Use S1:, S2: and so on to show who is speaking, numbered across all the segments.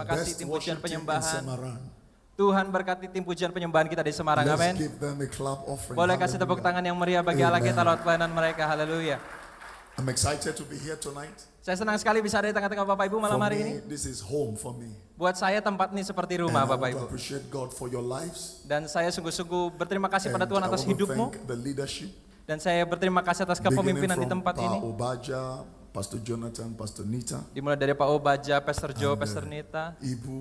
S1: Terima kasih
S2: best
S1: tim
S2: worship
S1: pujian
S2: team in
S1: penyembahan.
S2: Semarang.
S1: Tuhan berkati tim pujian penyembahan kita di Semarang,
S2: Let's
S1: amin.
S2: give them a clap offering.
S1: Boleh kasih tepuk
S2: Hallelujah.
S1: tangan yang meriah bagi Allah kita
S2: Amen.
S1: lewat pelayanan mereka, haleluya.
S2: I'm excited to be here tonight.
S1: Saya senang sekali bisa ada di tengah-tengah Bapak Ibu malam
S2: For
S1: hari ini.
S2: me, this is home for me.
S1: Buat saya tempat ini seperti
S2: And
S1: rumah
S2: I
S1: Bapak
S2: want to
S1: Ibu.
S2: appreciate God for your lives.
S1: Dan saya sungguh-sungguh berterima kasih pada
S2: And
S1: Tuhan
S2: I
S1: atas
S2: want to
S1: hidupmu.
S2: thank the leadership.
S1: Dan saya berterima kasih atas
S2: Beginning
S1: kepemimpinan di
S2: from
S1: tempat
S2: Pa
S1: ini.
S2: Obaja, Pastor Jonathan, Pastor Nita,
S1: Dimulai dari Pak Obaja, Pastor Joe,
S2: And,
S1: Pastor Nita.
S2: Ibu.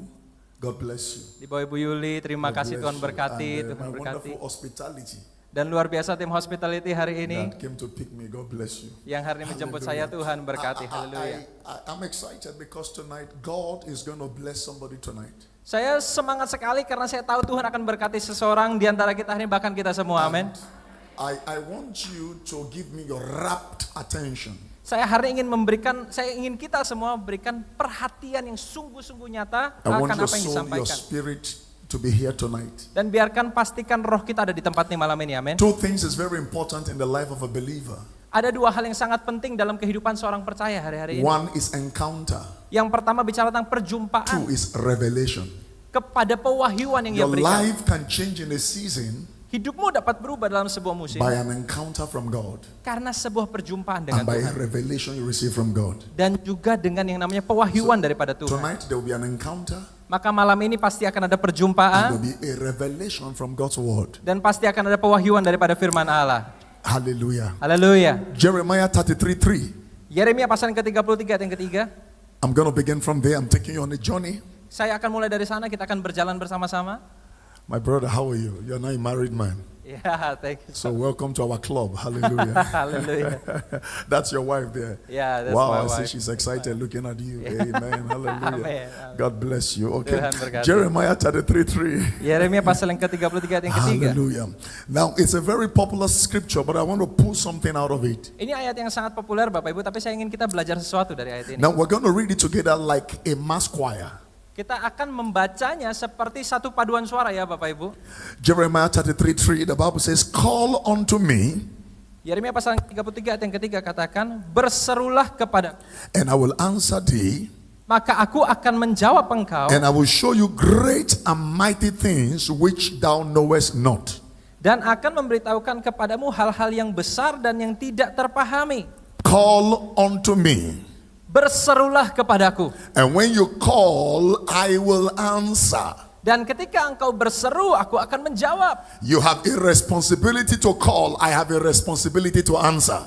S2: God bless you.
S1: Di bawah Ibu Yuli, terima
S2: God
S1: kasih
S2: bless
S1: Tuhan
S2: you.
S1: berkati,
S2: And,
S1: Tuhan
S2: my
S1: berkati.
S2: wonderful hospitality
S1: Dan luar biasa tim hospitality hari ini
S2: that came to pick me. God bless you.
S1: yang hari ini menjemput saya, Tuhan berkati, haleluya.
S2: I'm excited because tonight God is going to bless somebody tonight.
S1: Saya semangat sekali karena saya tahu Tuhan akan berkati seseorang di antara kita hari ini, bahkan kita semua, amin.
S2: I want you to give me your rapt attention.
S1: Saya ingin kita semua berikan perhatian yang sungguh-sungguh nyata
S2: I want
S1: akan
S2: your
S1: apa yang
S2: soul, your
S1: disampaikan.
S2: spirit to be here tonight.
S1: Dan biarkan pastikan roh kita ada di tempat ini malam ini, amin.
S2: Two things is very important in the life of a believer.
S1: Ada dua hal yang sangat penting dalam kehidupan seorang percaya hari-hari ini.
S2: One is encounter.
S1: Yang pertama bicara tentang perjumpaan
S2: Two is revelation.
S1: kepada pewahyuan yang ia
S2: Your
S1: berikan.
S2: life can change in a season
S1: Hidupmu dapat berubah dalam sebuah musim
S2: by an encounter from God
S1: karena sebuah perjumpaan dengan
S2: and by a
S1: Tuhan.
S2: revelation you receive from God.
S1: Dan juga dengan yang namanya pewahyuan daripada Tuhan.
S2: Tonight there will be an encounter
S1: Maka malam ini pasti akan ada
S2: and there
S1: perjumpaan
S2: will be a revelation from God's word.
S1: dan pasti akan ada pewahyuan daripada firman Allah.
S2: Hallelujah.
S1: Haleluya.
S2: Jeremiah 33:3.
S1: Yeremia pasal yang ke-33 ayat yang ketiga.
S2: I'm going to begin from there. I'm taking you on a journey.
S1: Saya akan mulai dari sana, kita akan berjalan bersama-sama.
S2: My brother, how are you? You're not a married man.
S1: Ya, thank you.
S2: So welcome to our club. Hallelujah.
S1: Haleluya.
S2: That's your wife there.
S1: Yeah, that's
S2: Wow,
S1: my
S2: I see
S1: wife.
S2: she's excited looking at you. Amen. Hallelujah.
S1: Amen.
S2: God bless you. Okay.
S1: Tuhan berkati.
S2: Jeremiah 33:3.
S1: Yeremia pasal yang ke-33 ayat yang ketiga.
S2: Hallelujah. Now, it's a very popular scripture, but I want to pull something out of it.
S1: Ini ayat yang sangat populer Bapak Ibu, tapi saya ingin kita belajar sesuatu dari ayat ini.
S2: Now, we're going to read it together like a mass choir.
S1: Kita akan membacanya seperti satu paduan suara ya Bapak Ibu.
S2: Jeremiah 33:3, the Bible says, "Call unto me,
S1: Yeremia pasal 33 ayat yang ketiga katakan, berserulah kepada,
S2: and I will answer thee,
S1: maka aku akan menjawab engkau,
S2: and I will show you great and mighty things which thou knowest not."
S1: dan akan memberitahukan kepadamu hal-hal yang besar dan yang tidak terpahami.
S2: Call unto me,
S1: Berserulah kepadaku.
S2: and when you call, I will answer.
S1: Dan ketika engkau berseru, aku akan menjawab.
S2: You have a responsibility to call, I have a responsibility to answer.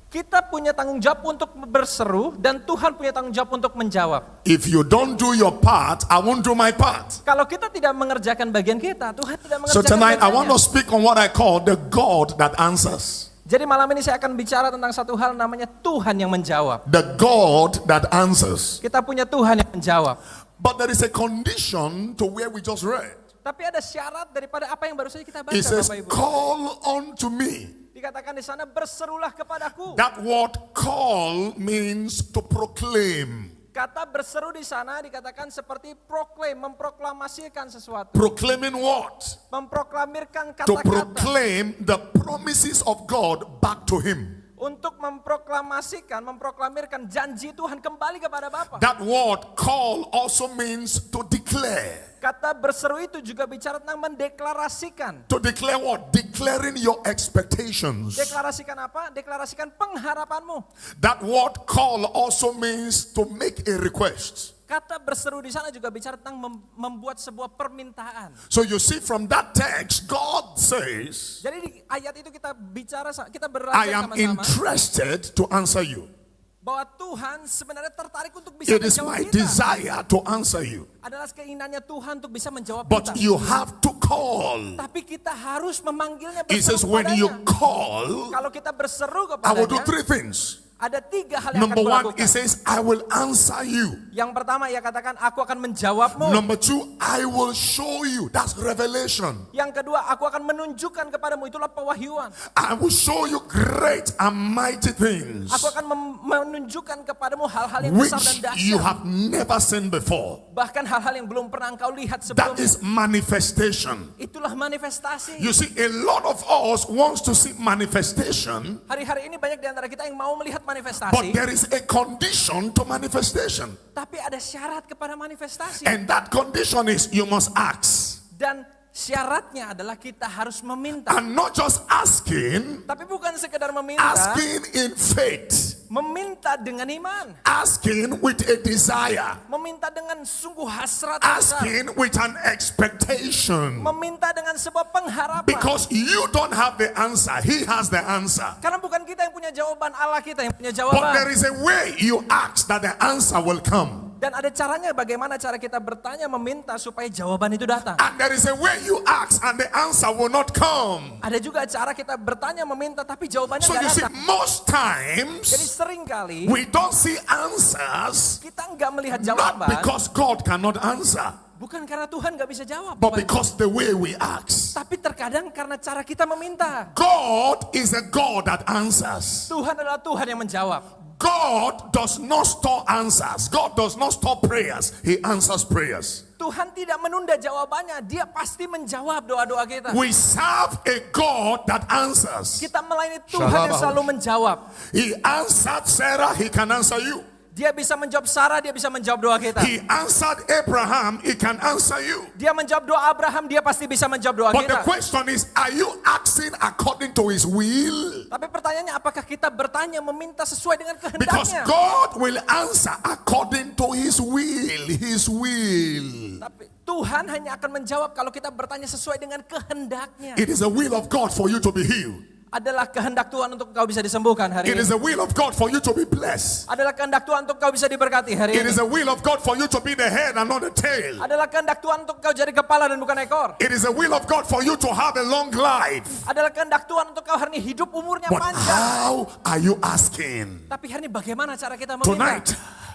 S1: Kita punya tanggung jawab untuk berseru, dan Tuhan punya tanggung jawab untuk menjawab.
S2: If you don't do your part, I won't do my part.
S1: Kalau kita tidak mengerjakan bagian kita, Tuhan tidak
S2: So
S1: mengerjakan
S2: tonight I want to
S1: bagiannya.
S2: speak on what I call the God that answers.
S1: Jadi malam ini saya akan bicara tentang satu hal namanya Tuhan yang menjawab.
S2: The God that answers.
S1: Kita punya Tuhan yang menjawab.
S2: But there is a condition to where we just read.
S1: Tapi ada syarat daripada apa yang baru saja kita baca,
S2: It says,
S1: Bapak Ibu.
S2: call unto me.
S1: Dikatakan di sana, berserulah kepadaku.
S2: That word call means to proclaim.
S1: Kata berseru di sana dikatakan seperti proklaim, memproklamasikan sesuatu.
S2: Proclaiming what?
S1: Memproklamirkan
S2: To
S1: kata-kata.
S2: proclaim the promises of God back to him.
S1: Untuk memproklamirkan janji Tuhan kembali kepada Bapa.
S2: That word call also means to declare.
S1: Kata berseru itu juga bicara tentang mendeklarasikan.
S2: To declare what? Declaring your expectations.
S1: Deklarasikan apa? Deklarasikan pengharapanmu.
S2: That word call also means to make a request.
S1: Kata berseru di sana juga bicara tentang membuat sebuah permintaan.
S2: So you see from that text, God says,
S1: Jadi di ayat itu kita bicara, kita
S2: I
S1: belajar
S2: am
S1: sama-sama
S2: interested to answer you.
S1: bahwa Tuhan sebenarnya tertarik untuk bisa
S2: It is
S1: menjawab
S2: my
S1: kita.
S2: desire to answer you.
S1: Adalah keinginannya Tuhan untuk bisa menjawab
S2: But
S1: kita.
S2: you have to call.
S1: Tapi kita harus memanggilnya
S2: It says
S1: berseru
S2: when you
S1: kepadanya.
S2: call,
S1: Kalau kita berseru
S2: I will do
S1: kepadanya,
S2: three things.
S1: ada tiga hal yang
S2: Number
S1: akan
S2: one,
S1: kulakukan.
S2: it says I will answer you.
S1: Yang pertama ia katakan, aku akan menjawabmu.
S2: Number two, I will show you. That's revelation.
S1: Yang kedua, aku akan menunjukkan kepadamu, itulah pewahyuan.
S2: I will show you great and mighty things
S1: Aku akan menunjukkan kepadamu hal-hal yang
S2: which
S1: besar dan
S2: you
S1: dahsyat.
S2: have never seen before.
S1: Bahkan hal-hal yang belum pernah engkau lihat
S2: That
S1: sebelumnya.
S2: is manifestation.
S1: Itulah manifestasi.
S2: You see, a lot of us wants to see manifestation,
S1: Hari-hari ini banyak di antara kita yang mau melihat
S2: But
S1: manifestasi,
S2: there is a condition to manifestation.
S1: tapi ada syarat kepada manifestasi.
S2: And that condition is you must ask.
S1: Dan syaratnya adalah kita harus meminta.
S2: And not just asking,
S1: Tapi bukan sekedar meminta,
S2: asking in faith,
S1: meminta dengan iman.
S2: asking with a desire,
S1: Meminta dengan sungguh hasrat yang besar.
S2: asking with an expectation.
S1: Meminta dengan sebuah pengharapan.
S2: Because you don't have the answer, He has the answer.
S1: Karena bukan kita yang punya jawaban, Allah kita yang punya
S2: But there
S1: jawaban.
S2: is a way you ask that the answer will come.
S1: Dan ada caranya bagaimana cara kita bertanya, meminta supaya jawaban itu datang.
S2: And there is a way you ask and the answer will not come.
S1: Ada juga cara kita bertanya, meminta, tapi jawabannya
S2: So you
S1: nggak
S2: see,
S1: datang.
S2: most
S1: Jadi
S2: times
S1: seringkali
S2: we don't see answers,
S1: kita nggak melihat
S2: not
S1: jawaban,
S2: because God cannot answer,
S1: bukan karena Tuhan nggak bisa jawab,
S2: but
S1: Bapak Ibu.
S2: because the way we ask.
S1: Tapi terkadang karena cara kita meminta.
S2: God is a God that answers.
S1: Tuhan adalah Tuhan yang menjawab.
S2: God does not store answers. God does not store prayers. He answers prayers.
S1: Tuhan tidak menunda jawabannya, Dia pasti menjawab doa-doa kita.
S2: We serve a God that answers.
S1: Kita melayani Tuhan yang selalu menjawab.
S2: He answered Sarah, He can answer you.
S1: Dia bisa menjawab Sarah, Dia bisa menjawab doa kita.
S2: He answered Abraham, He can answer you.
S1: Dia menjawab doa Abraham, Dia pasti bisa menjawab doa
S2: But the
S1: kita.
S2: question is, are you asking according to His will?
S1: Tapi pertanyaannya, apakah kita bertanya meminta sesuai dengan
S2: Because
S1: kehendaknya?
S2: God will answer according to His will. His will.
S1: Tapi Tuhan hanya akan menjawab kalau kita bertanya sesuai dengan kehendaknya.
S2: It is the will of God for you to be healed.
S1: Adalah kehendak Tuhan untuk kau bisa disembuhkan hari
S2: It
S1: ini.
S2: is the will of God for you to be blessed.
S1: Adalah kehendak Tuhan untuk kau bisa diberkati hari
S2: It
S1: ini.
S2: is the will of God for you to be the head and not the tail.
S1: Adalah kehendak Tuhan untuk kau jadi kepala dan bukan ekor.
S2: It is the will of God for you to have a long life.
S1: Adalah kehendak Tuhan untuk kau hari ini hidup umurnya
S2: But
S1: panjang.
S2: how are you asking?
S1: Tapi hari ini bagaimana cara kita meminta?
S2: Tonight,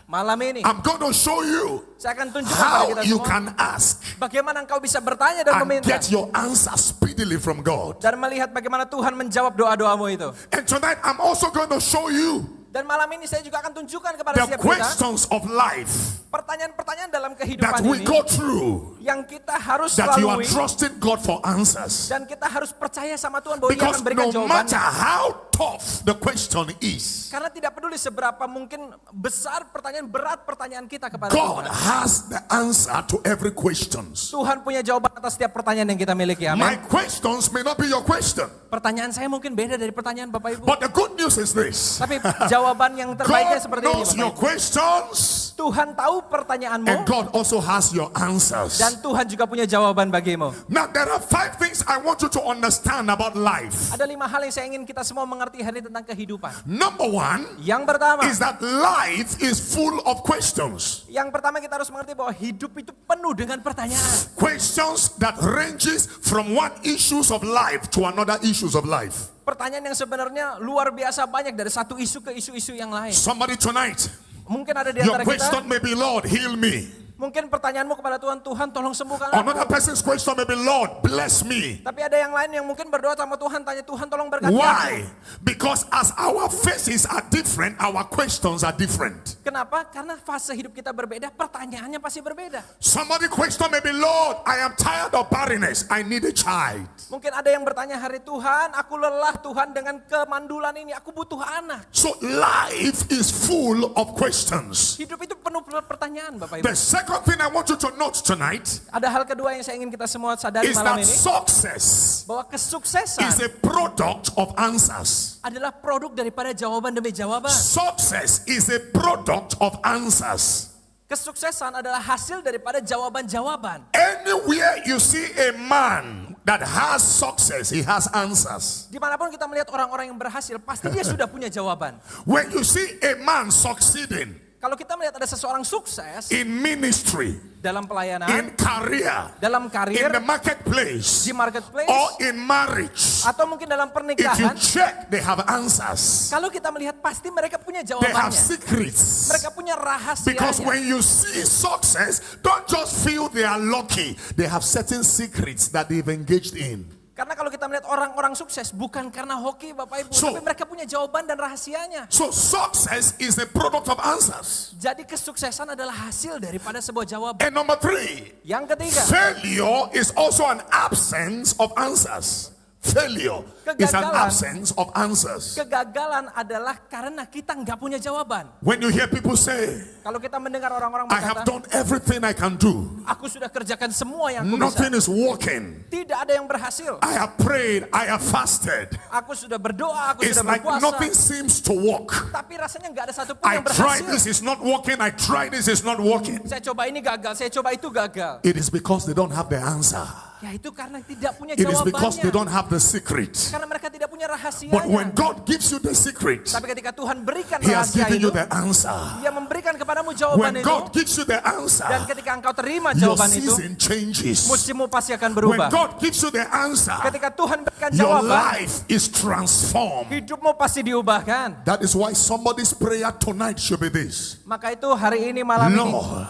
S1: Malam ini
S2: I'm going to show you
S1: saya akan tunjukkan kepada
S2: how
S1: kita
S2: you
S1: semua
S2: can ask
S1: bagaimana engkau bisa bertanya dan
S2: and
S1: meminta
S2: get your answer speedily from God.
S1: dan melihat bagaimana Tuhan menjawab doa-doamu itu.
S2: And tonight, I'm also going to show you
S1: Dan malam ini saya juga akan tunjukkan kepada
S2: the
S1: setiap kita
S2: questions of life
S1: pertanyaan-pertanyaan dalam
S2: that
S1: kehidupan
S2: we
S1: ini
S2: go through,
S1: yang kita harus
S2: that you are
S1: lalui
S2: trusting God for answers.
S1: dan kita harus percaya sama Tuhan bahwa Dia
S2: Because
S1: akan berikan
S2: no matter
S1: jawabannya.
S2: how tough the question is,
S1: Karena tidak peduli seberapa mungkin besar pertanyaan, berat pertanyaan kita kepada
S2: God
S1: Tuhan.
S2: has the answer to every question.
S1: Tuhan punya jawaban atas setiap pertanyaan yang kita miliki.
S2: My
S1: Amin.
S2: questions may not be your question,
S1: Pertanyaan saya mungkin beda dari pertanyaan Bapak Ibu.
S2: but the good news is this.
S1: Tapi jawaban yang terbaiknya
S2: God
S1: seperti ini
S2: knows
S1: Bapak
S2: your
S1: Ibu.
S2: questions
S1: Tuhan tahu
S2: and
S1: pertanyaanmu
S2: God also has your answers.
S1: dan Tuhan juga punya jawaban bagimu.
S2: Now there are 5 things I want you to understand about life.
S1: Ada 5 hal yang saya ingin kita semua mengerti hari ini tentang kehidupan.
S2: Number 1
S1: Yang pertama,
S2: is that life is full of questions.
S1: yang pertama kita harus mengerti bahwa hidup itu penuh dengan pertanyaan.
S2: Questions that ranges from one issues of life to another issues of life.
S1: Pertanyaan yang sebenarnya luar biasa banyak dari satu isu ke isu-isu yang lain.
S2: Somebody tonight,
S1: Mungkin ada di
S2: your
S1: antara kita,
S2: question may be, Lord, heal me.
S1: mungkin pertanyaanmu kepada Tuhan, Tuhan tolong sembuhkan aku.
S2: Another person's question may be, Lord, bless me.
S1: Tapi ada yang lain yang mungkin berdoa sama Tuhan, tanya Tuhan tolong berkati aku.
S2: Why? Because as our faces are different, our questions are different.
S1: Kenapa? Karena fase hidup kita berbeda, pertanyaannya pasti berbeda.
S2: Somebody question may be, Lord, I am tired of barrenness. I need a child.
S1: Mungkin ada yang bertanya hari Tuhan, aku lelah Tuhan dengan kemandulan ini, aku butuh anak.
S2: So life is full of questions.
S1: Hidup itu penuh pertanyaan Bapak Ibu.
S2: The second thing I want you to note tonight
S1: Ada hal kedua yang saya ingin kita semua sadari
S2: is
S1: malam
S2: that
S1: ini,
S2: success
S1: bahwa
S2: is
S1: kesuksesan
S2: a product of answers.
S1: adalah produk daripada jawaban demi jawaban.
S2: Success is a product of answers.
S1: Kesuksesan adalah hasil daripada jawaban-jawaban.
S2: Anywhere you see a man that has success, he has answers.
S1: Dimanapun kita melihat orang-orang yang berhasil, pasti dia sudah punya jawaban.
S2: When you see a man succeeding
S1: Kalau kita melihat ada seseorang sukses
S2: in ministry,
S1: dalam pelayanan,
S2: in career,
S1: dalam
S2: in
S1: karir,
S2: the marketplace,
S1: di marketplace,
S2: or in marriage,
S1: atau mungkin dalam
S2: if you
S1: pernikahan,
S2: check, they have answers.
S1: kalau kita melihat pasti mereka punya
S2: They have
S1: jawabannya.
S2: secrets.
S1: Mereka punya
S2: Because
S1: rahasianya.
S2: when you see success, don't just feel they are lucky. They have certain secrets that they've engaged in.
S1: Karena kalau kita melihat orang-orang sukses bukan karena hoki Bapak Ibu,
S2: So-
S1: tapi mereka punya jawaban dan rahasianya.
S2: So success is a product of answers.
S1: Jadi kesuksesan adalah hasil daripada sebuah jawaban.
S2: And number 3,
S1: Yang ketiga,
S2: failure is also an absence of answers. Failure is an
S1: Kegagalan.
S2: absence of answers.
S1: Kegagalan adalah karena kita nggak punya jawaban.
S2: When you hear people say,
S1: Kalau kita mendengar orang-orang
S2: I have
S1: berkata,
S2: done everything I can do,
S1: aku sudah kerjakan semua yang aku bisa.
S2: nothing is working.
S1: Tidak ada yang berhasil.
S2: I have prayed, I have fasted.
S1: Aku sudah berdoa, aku
S2: It's
S1: sudah
S2: like
S1: berpuasa.
S2: nothing seems to work.
S1: Tapi rasanya nggak ada satupun
S2: I
S1: yang
S2: tried
S1: berhasil.
S2: this, it's not working. I tried this, it's not working.
S1: Saya coba ini gagal, saya coba itu gagal.
S2: It is because they don't have the answer.
S1: Ya itu karena tidak punya
S2: It is because they
S1: jawabannya.
S2: don't have the secret.
S1: Karena mereka tidak punya
S2: But
S1: rahasianya.
S2: when God gives you the secret,
S1: Tapi ketika Tuhan berikan
S2: He has
S1: rahasia
S2: given
S1: itu,
S2: you the answer.
S1: Dia memberikan kepadamu jawaban
S2: When
S1: itu.
S2: God gives you the answer,
S1: Dan ketika engkau terima
S2: your
S1: jawaban itu,
S2: season changes.
S1: musimmu pasti akan
S2: When
S1: berubah.
S2: God gives you the answer,
S1: Ketika Tuhan berikan
S2: your
S1: jawaban,
S2: life is transformed.
S1: hidupmu pasti diubahkan.
S2: That is why somebody's prayer tonight should be this:
S1: Maka itu hari ini malam ini,
S2: Lord,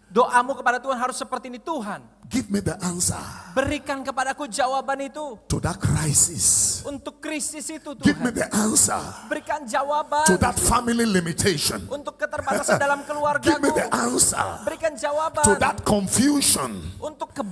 S1: doamu kepada Tuhan harus seperti ini. Tuhan,
S2: give me the answer
S1: berikan kepadaku jawaban itu.
S2: to that crisis.
S1: Untuk krisis itu
S2: Give me
S1: Tuhan.
S2: the answer
S1: Berikan jawaban.
S2: to that family limitation.
S1: Untuk keterbatasan dalam
S2: Give me
S1: keluargaku.
S2: the answer
S1: Berikan jawaban.
S2: to that confusion
S1: Untuk
S2: in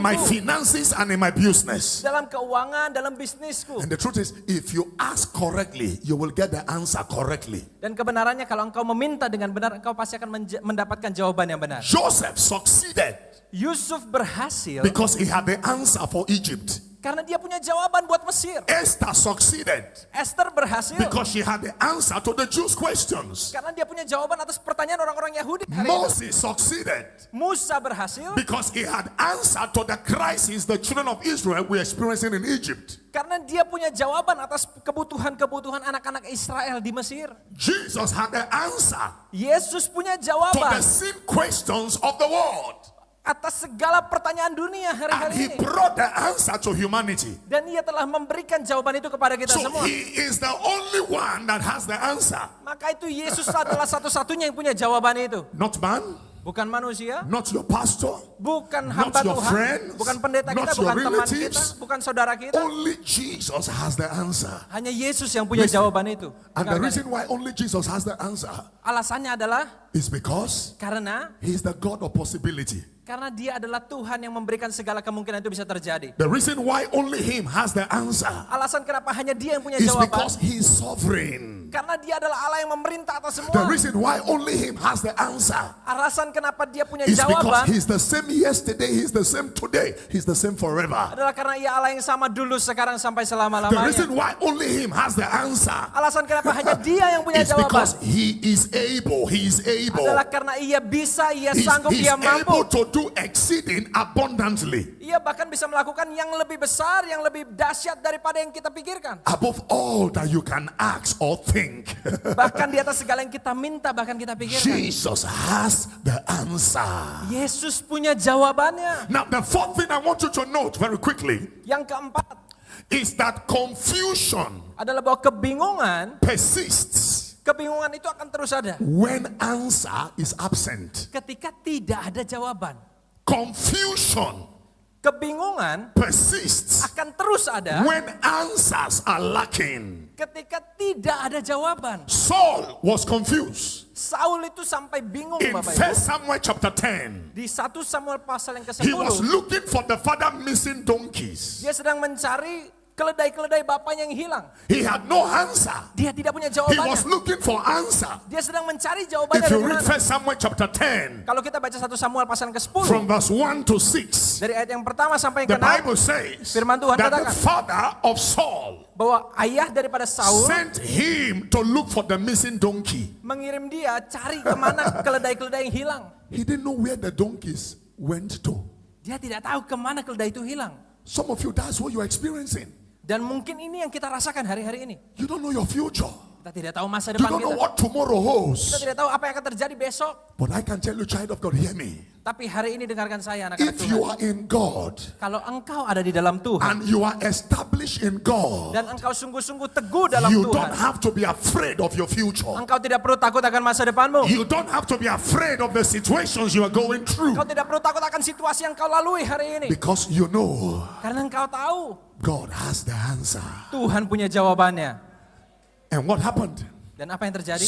S2: my
S1: kebingunganku.
S2: finances and in my business.
S1: Dalam keuangan, dalam bisnisku.
S2: And the truth is, if you ask correctly, you will get the answer correctly.
S1: Dan kebenarannya kalau engkau meminta dengan benar, engkau pasti akan mendapatkan jawaban yang benar.
S2: Joseph succeeded
S1: Yusuf berhasil
S2: because he had the answer for Egypt.
S1: karena dia punya jawaban buat Mesir.
S2: Esther succeeded
S1: Esther berhasil
S2: because she had the answer to the Jews' questions.
S1: karena dia punya jawaban atas pertanyaan orang-orang Yahudi hari itu.
S2: Moses succeeded
S1: Musa berhasil
S2: because he had answer to the crisis the children of Israel were experiencing in Egypt.
S1: karena dia punya jawaban atas kebutuhan-kebutuhan anak-anak Israel di Mesir.
S2: Jesus had the answer
S1: Yesus punya
S2: to the
S1: jawaban
S2: sin questions of the world.
S1: atas segala pertanyaan dunia
S2: And
S1: hari-hari
S2: he
S1: ini.
S2: brought the answer to humanity.
S1: Dan ia telah memberikan jawaban itu kepada kita
S2: So
S1: semua.
S2: he is the only one that has the answer.
S1: Maka itu Yesus adalah satu-satunya yang punya jawaban itu.
S2: Not man,
S1: Bukan manusia,
S2: not your pastor,
S1: bukan
S2: Not
S1: hamba
S2: your
S1: Tuhan,
S2: friends,
S1: bukan pendeta
S2: not
S1: kita,
S2: your
S1: bukan teman
S2: relatives.
S1: kita, bukan saudara kita.
S2: only Jesus has the answer.
S1: Hanya Yesus yang punya
S2: Listen,
S1: jawaban itu.
S2: And the
S1: Dengarkan.
S2: reason why only Jesus has the answer
S1: Alasannya adalah
S2: is because
S1: karena
S2: he is the God of possibility.
S1: dia adalah Tuhan yang memberikan segala kemungkinan itu bisa terjadi.
S2: The reason why only him has the answer
S1: Alasan kenapa hanya dia yang punya
S2: is
S1: jawaban,
S2: because he is sovereign.
S1: karena dia adalah Allah yang memerintah atas
S2: The
S1: semua.
S2: reason why only him has the answer
S1: Alasan kenapa dia punya
S2: is because
S1: jawaban
S2: he's the same yesterday, he's the same today, he's the same forever.
S1: adalah karena ia Allah yang sama dulu, sekarang sampai
S2: The
S1: selama-lamanya.
S2: reason why only him has the answer
S1: Alasan kenapa hanya dia yang punya
S2: is
S1: jawaban
S2: because he is able,
S1: adalah karena ia bisa, ia sanggup,
S2: he's
S1: ia
S2: able
S1: mampu.
S2: to do exceeding abundantly
S1: Ia bahkan bisa melakukan yang lebih besar, yang lebih dahsyat daripada yang kita pikirkan.
S2: above all that you can ask or think.
S1: Bahkan di atas segala yang kita minta, bahkan kita pikirkan.
S2: Jesus has the answer.
S1: Yesus punya jawabannya.
S2: Now, the fourth thing I want you to note very quickly
S1: Yang keempat
S2: is that confusion
S1: adalah bahwa kebingungan,
S2: persists
S1: kebingungan itu akan terus ada
S2: when answer is absent.
S1: ketika tidak ada jawaban.
S2: Confusion
S1: Kebingungan
S2: persists
S1: akan terus ada
S2: when answers are lacking.
S1: ketika tidak ada jawaban.
S2: Saul was confused.
S1: Saul itu sampai bingung,
S2: In
S1: Bapak
S2: 1
S1: Ibu.
S2: Samuel chapter 10,
S1: Di 1 Samuel pasal yang
S2: he was
S1: ke-10,
S2: looking for the father missing donkeys.
S1: dia sedang mencari keledai-keledai bapaknya yang hilang.
S2: He had no answer.
S1: Dia tidak punya
S2: He was
S1: jawabannya.
S2: looking for answer.
S1: Dia sedang mencari
S2: If
S1: jawabannya
S2: you
S1: dari
S2: read
S1: mana.
S2: 1 Samuel chapter 10,
S1: Kalau kita baca 1 Samuel pasal yang ke-10,
S2: from verse 1 to 6,
S1: dari ayat yang pertama sampai
S2: the
S1: yang ke-6,
S2: Bible says
S1: Firman Tuhan
S2: that the
S1: katakan
S2: father of Saul
S1: bahwa ayah daripada Saul
S2: sent him to look for the missing donkey.
S1: mengirim dia cari kemana keledai-keledai yang hilang.
S2: He didn't know where the donkeys went to.
S1: Dia tidak tahu kemana keledai itu hilang.
S2: Some of you, that's what you're experiencing.
S1: Dan mungkin ini yang kita rasakan hari-hari ini.
S2: You don't know your future.
S1: Kita tidak tahu masa
S2: You
S1: depan
S2: don't know
S1: kita.
S2: what tomorrow
S1: Kita
S2: holds.
S1: tidak tahu apa yang akan terjadi besok.
S2: But I can tell you, child of God, hear me.
S1: Tapi hari ini dengarkan saya, anak-anak
S2: If you
S1: Tuhan.
S2: are in God
S1: Kalau engkau ada di dalam Tuhan
S2: and you are established in God,
S1: dan engkau sungguh-sungguh teguh dalam
S2: you
S1: Tuhan,
S2: don't have to be afraid of your future.
S1: engkau tidak perlu takut akan masa depanmu.
S2: You don't have to be afraid of the situations you are going through
S1: Engkau tidak perlu takut akan situasi yang kau lalui hari ini.
S2: because you know
S1: Karena engkau tahu
S2: God has the answer.
S1: Tuhan punya jawabannya.
S2: And what happened?
S1: Dan apa yang terjadi?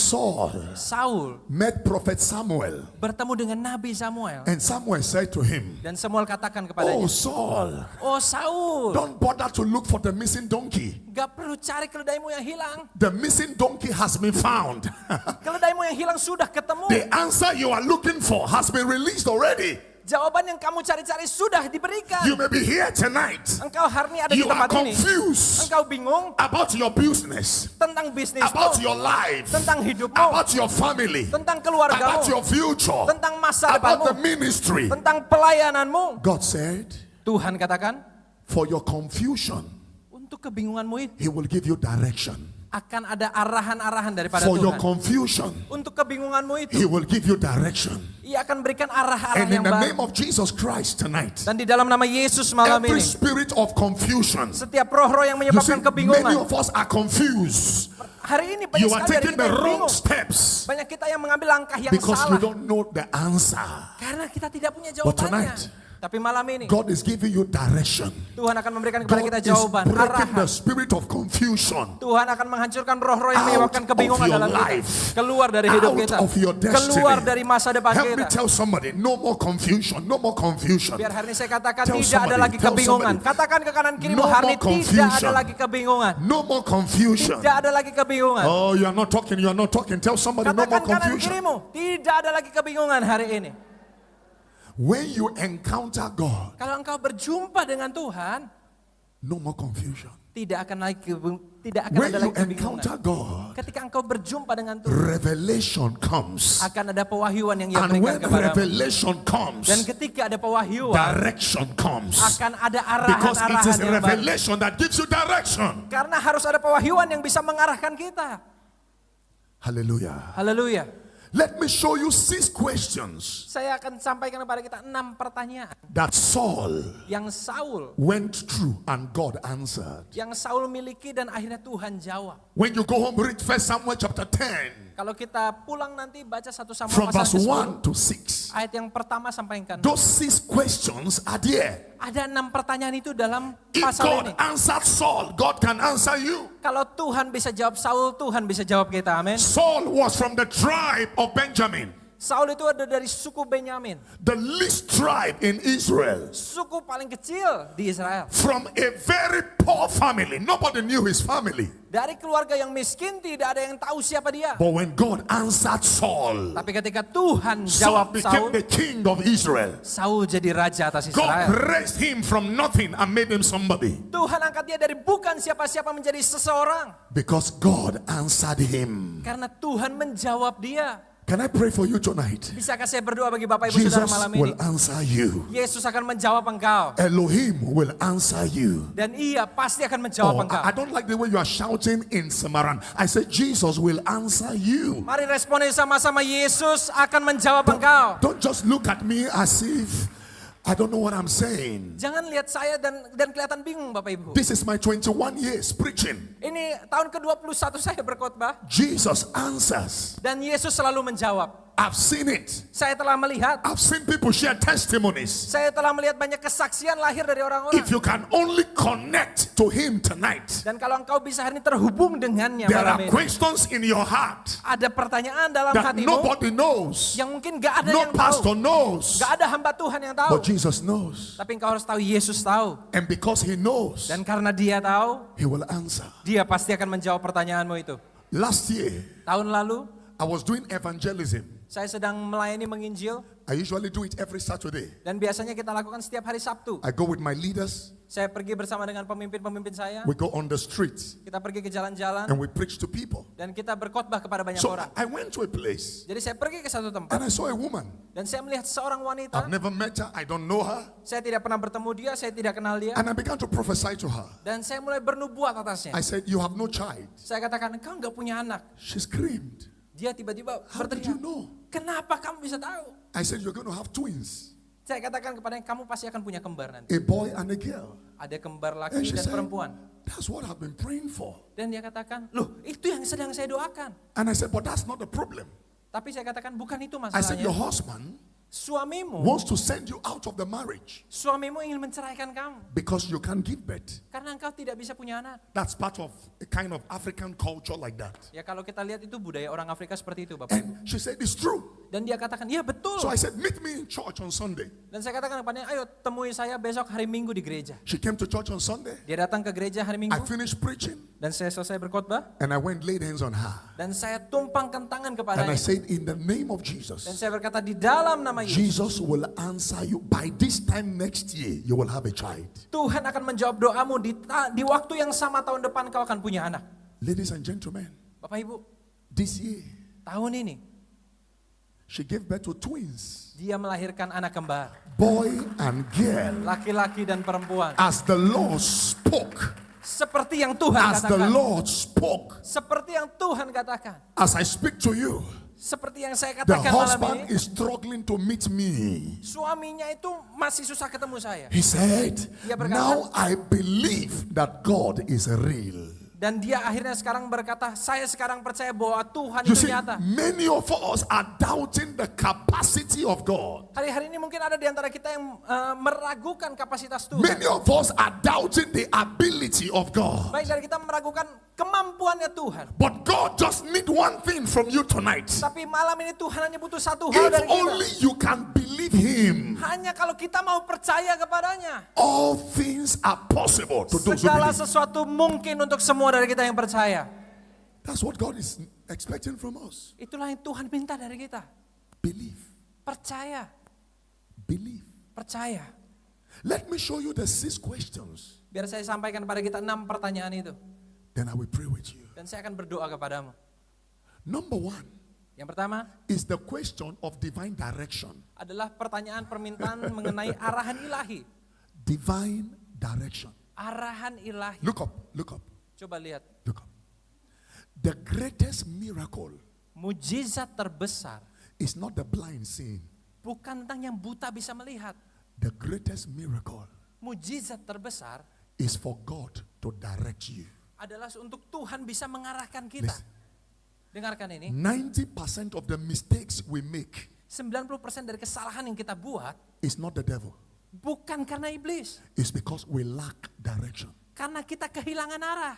S2: Saul met prophet Samuel.
S1: Bertemu dengan Nabi Samuel.
S2: And Samuel said to him,
S1: Dan Samuel katakan kepadanya,
S2: "Oh Saul,
S1: oh Saul,
S2: don't bother to look for the missing donkey.
S1: gak perlu cari keledaimu yang hilang.
S2: The missing donkey has been found.
S1: Keledaimu yang hilang sudah ketemu.
S2: The answer you are looking for has been released already.
S1: Jawaban yang kamu cari-cari sudah diberikan.
S2: You may be here tonight.
S1: Engkau hari ini ada di
S2: You are
S1: tempat ini.
S2: confused
S1: Engkau bingung
S2: about your business,
S1: tentang bisnismu,
S2: about your life,
S1: tentang hidupmu,
S2: about your family,
S1: tentang keluargamu,
S2: about your future,
S1: tentang masa
S2: about
S1: depanmu,
S2: the ministry.
S1: tentang pelayananmu.
S2: God said,
S1: Tuhan katakan,
S2: for your confusion,
S1: untuk kebingunganmu itu
S2: He will give you direction.
S1: akan ada arahan-arahan daripada
S2: For your
S1: Tuhan.
S2: confusion,
S1: Untuk kebingunganmu itu,
S2: He will give you direction.
S1: Ia akan berikan arah-arah
S2: And in
S1: yang
S2: the
S1: baru.
S2: name of Jesus Christ tonight,
S1: Dan di dalam nama Yesus malam
S2: every
S1: ini,
S2: spirit of confusion,
S1: setiap roh-roh yang
S2: you see,
S1: menyebabkan
S2: many
S1: kebingungan.
S2: of us are confused.
S1: Hari ini banyak
S2: You are
S1: sekali dari
S2: taking
S1: kita
S2: the
S1: yang
S2: wrong
S1: bingung.
S2: steps
S1: Banyak kita yang mengambil langkah yang
S2: because you
S1: salah.
S2: don't know the answer.
S1: Karena kita tidak punya
S2: But
S1: jawabannya.
S2: tonight,
S1: Tapi malam ini,
S2: God is giving you direction.
S1: Tuhan akan memberikan kepada
S2: God
S1: kita
S2: is
S1: jawaban,
S2: breaking the
S1: arahan.
S2: spirit of confusion
S1: Tuhan akan menghancurkan roh-roh yang
S2: out
S1: menyebabkan
S2: of
S1: kebingungan
S2: your
S1: dalam
S2: life,
S1: kita. Keluar dari hidup
S2: out
S1: kita.
S2: of your destiny.
S1: Keluar dari masa depan
S2: Help me
S1: kita.
S2: tell somebody, no more confusion, no more confusion.
S1: Biar hari ini saya katakan
S2: Tell
S1: tidak
S2: somebody,
S1: ada lagi
S2: tell
S1: kebingungan.
S2: somebody.
S1: Katakan ke kanan kirimu,
S2: No
S1: hari
S2: more
S1: ini tidak ada
S2: confusion.
S1: lagi kebingungan.
S2: No more confusion.
S1: Tidak ada lagi kebingungan.
S2: Oh, you are not talking, you are not talking. Tell somebody, no more
S1: Katakan kanan
S2: confusion.
S1: kirimu, tidak ada lagi kebingungan hari ini.
S2: When you encounter God,
S1: Kalau engkau berjumpa dengan Tuhan,
S2: no more confusion.
S1: tidak akan ada
S2: When you
S1: lagi kebingungan.
S2: encounter God,
S1: Ketika engkau berjumpa dengan Tuhan,
S2: revelation comes.
S1: akan ada pewahyuan yang Ia
S2: And
S1: berikan
S2: when
S1: kepadamu.
S2: revelation
S1: Dan
S2: comes,
S1: ketika ada pewahyuan,
S2: direction comes.
S1: akan ada
S2: Because it is
S1: arahan-arahan yang baru.
S2: revelation that gives you direction.
S1: Karena harus ada pewahyuan yang bisa mengarahkan kita.
S2: Hallelujah.
S1: Haleluya.
S2: Let me show you 6 questions
S1: Saya akan sampaikan kepada kita 6 pertanyaan
S2: that Saul
S1: yang Saul
S2: went through and God answered.
S1: miliki dan akhirnya Tuhan jawab.
S2: When you go home, read 1 Samuel chapter 10
S1: Kalau kita pulang nanti baca 1 Samuel
S2: from
S1: pasal
S2: verse
S1: ke-10,
S2: 1 to 6.
S1: ayat yang pertama sampai yang ke-6.
S2: Those 6 questions are there.
S1: Ada 6 pertanyaan itu dalam
S2: If
S1: pasal
S2: God
S1: ini.
S2: answered Saul, God can answer you.
S1: Kalau Tuhan bisa jawab Saul, Tuhan bisa jawab kita. Amin.
S2: Saul was from the tribe of Benjamin,
S1: Saul itu ada dari suku Benyamin,
S2: the least tribe in Israel,
S1: suku paling kecil di Israel.
S2: from a very poor family. Nobody knew his family.
S1: Dari keluarga yang miskin, tidak ada yang tahu siapa dia.
S2: But when God answered Saul,
S1: Tapi ketika Tuhan
S2: Saul
S1: jawab
S2: became
S1: Saul,
S2: the king of Israel.
S1: Saul jadi raja atas
S2: God
S1: Israel.
S2: raised him from nothing and made him somebody.
S1: Tuhan angkat dia dari bukan siapa-siapa menjadi seseorang.
S2: Because God answered him.
S1: Karena Tuhan menjawab dia.
S2: Can I pray for you tonight?
S1: Bisakah saya berdoa bagi Bapak Ibu
S2: Jesus
S1: Saudara malam ini?
S2: will answer you.
S1: Yesus akan menjawab engkau.
S2: Elohim will answer you.
S1: Dan Ia pasti akan menjawab
S2: Oh,
S1: engkau.
S2: I don't like the way you are shouting in Samaran. I said Jesus will answer you.
S1: Mari responin sama-sama, Yesus akan menjawab engkau.
S2: Don't just look at me as if I don't know what I'm saying.
S1: Jangan lihat saya dan kelihatan bingung Bapak Ibu.
S2: This is my 21 years preaching.
S1: Ini tahun ke-21 saya berkhotbah
S2: Jesus answers.
S1: dan Yesus selalu menjawab.
S2: I've seen it.
S1: Saya telah melihat,
S2: I've seen people share testimonies.
S1: saya telah melihat banyak kesaksian lahir dari orang-orang.
S2: If you can only connect to him tonight,
S1: Dan kalau engkau bisa hari ini terhubung dengannya
S2: there
S1: malam
S2: are
S1: ini.
S2: questions in your heart
S1: Ada pertanyaan dalam
S2: that
S1: hatimu
S2: nobody knows.
S1: yang mungkin gak ada
S2: No
S1: yang tahu.
S2: pastor knows.
S1: Gak ada hamba Tuhan yang tahu.
S2: But Jesus knows.
S1: Tapi engkau harus tahu Yesus tahu.
S2: And because he knows,
S1: Dan karena dia tahu,
S2: he will answer.
S1: dia pasti akan menjawab pertanyaanmu itu.
S2: Last year,
S1: Tahun lalu,
S2: I was doing evangelism.
S1: saya sedang melayani menginjil.
S2: I usually do it every Saturday.
S1: Dan biasanya kita lakukan setiap hari Sabtu.
S2: I go with my leaders.
S1: Saya pergi bersama dengan pemimpin-pemimpin saya.
S2: We go on the streets
S1: Kita pergi ke jalan-jalan.
S2: and we preach to people.
S1: Dan kita berkhotbah kepada banyak
S2: So
S1: orang.
S2: I went to a place
S1: Jadi saya pergi ke satu
S2: and
S1: tempat.
S2: I saw a woman.
S1: Dan saya melihat seorang wanita.
S2: I've never met her. I don't know her.
S1: Saya tidak pernah bertemu dia. Saya tidak kenal dia.
S2: And I began to prophesy to her.
S1: Dan saya mulai bernubuat atasnya.
S2: I said, you have no child.
S1: Saya katakan, engkau nggak punya anak.
S2: She screamed.
S1: Dia tiba-tiba
S2: How did you
S1: berteriak,
S2: know?
S1: kenapa kamu bisa tahu?
S2: I said, you're going to have twins.
S1: Saya katakan kepadanya, kamu pasti akan punya kembar nanti.
S2: A boy and a girl.
S1: Ada kembar
S2: And
S1: laki
S2: she
S1: dan
S2: said,
S1: perempuan.
S2: that's what I've been praying for.
S1: Dan dia katakan, loh itu yang sedang saya doakan.
S2: And I said, but that's not the problem.
S1: Tapi saya katakan, bukan itu
S2: I said, your
S1: masalahnya.
S2: husband
S1: Suamimu,
S2: wants to send you out of the marriage
S1: suamimu ingin menceraikan kamu
S2: because you can't give birth.
S1: karena engkau tidak bisa punya anak.
S2: That's part of a kind of African culture like that.
S1: Ya kalau kita lihat itu budaya orang Afrika seperti itu, Bapak Ibu.
S2: And she said, it's true.
S1: Dan dia katakan, iya betul.
S2: So I said, meet me in church on Sunday.
S1: Dan saya katakan kepadanya, ayo temui saya besok hari Minggu di gereja.
S2: She came to church on Sunday.
S1: Dia datang ke gereja hari
S2: I
S1: Minggu
S2: finished preaching
S1: dan saya selesai berkhotbah
S2: and I went laid hands on her.
S1: dan saya tumpangkan tangan
S2: And I
S1: kepadanya.
S2: said, in the name of
S1: Dan
S2: Jesus,
S1: saya berkata di dalam nama Yesus,
S2: Jesus will answer you. By this time next year, you will have a child.
S1: Tuhan akan menjawab doamu di waktu yang sama tahun depan kau akan punya anak.
S2: Ladies and gentlemen,
S1: Bapak Ibu,
S2: this year,
S1: tahun ini
S2: she gave birth to twins,
S1: dia melahirkan anak kembar,
S2: boy and girl.
S1: laki-laki dan perempuan.
S2: As the Lord spoke,
S1: Seperti yang Tuhan
S2: as the
S1: katakan.
S2: Lord spoke,
S1: Seperti yang Tuhan katakan.
S2: as I speak to you,
S1: Seperti yang saya
S2: the
S1: katakan malam
S2: husband
S1: ini.
S2: is struggling to meet me.
S1: Suaminya itu masih susah ketemu saya.
S2: He said,
S1: Dia berkata,
S2: now I believe that God is real.
S1: Dan dia akhirnya sekarang berkata, saya sekarang percaya bahwa Tuhan
S2: You
S1: itu
S2: see,
S1: nyata.
S2: many of us are doubting the capacity of God.
S1: Hari-hari ini mungkin ada di antara kita yang meragukan kapasitas Tuhan.
S2: Many of us are doubting the ability of God.
S1: Baik dari kita meragukan kemampuannya Tuhan.
S2: But God just need one thing from you tonight.
S1: Tapi malam ini Tuhan hanya butuh satu hal
S2: If
S1: dari kita.
S2: only you can believe Him,
S1: Hanya kalau kita mau percaya kepadanya.
S2: all things are possible to those who
S1: Segala
S2: believe.
S1: sesuatu mungkin untuk semua dari kita yang percaya.
S2: That's what God is expecting from us.
S1: Itulah yang Tuhan minta dari kita.
S2: Believe.
S1: Percaya,
S2: Believe.
S1: percaya.
S2: Let me show you the 6 questions.
S1: Biar saya sampaikan pada kita 6 pertanyaan itu.
S2: Then I will pray with you.
S1: Dan saya akan berdoa kepadamu.
S2: Number 1
S1: Yang pertama
S2: is the question of divine direction.
S1: adalah pertanyaan permintaan mengenai arahan ilahi.
S2: Divine direction.
S1: Arahan ilahi.
S2: Look up, look up,
S1: Coba lihat.
S2: look up. The greatest miracle
S1: Mujizat terbesar
S2: is not the blind seeing.
S1: bukan tentang yang buta bisa melihat.
S2: The greatest miracle
S1: Mujizat terbesar
S2: is for God to direct you.
S1: adalah untuk Tuhan bisa mengarahkan kita.
S2: Listen,
S1: Dengarkan ini.
S2: 90% of the mistakes we make
S1: 90% dari kesalahan yang kita buat
S2: is not the devil.
S1: bukan karena iblis.
S2: It's because we lack direction.
S1: Karena kita kehilangan arah.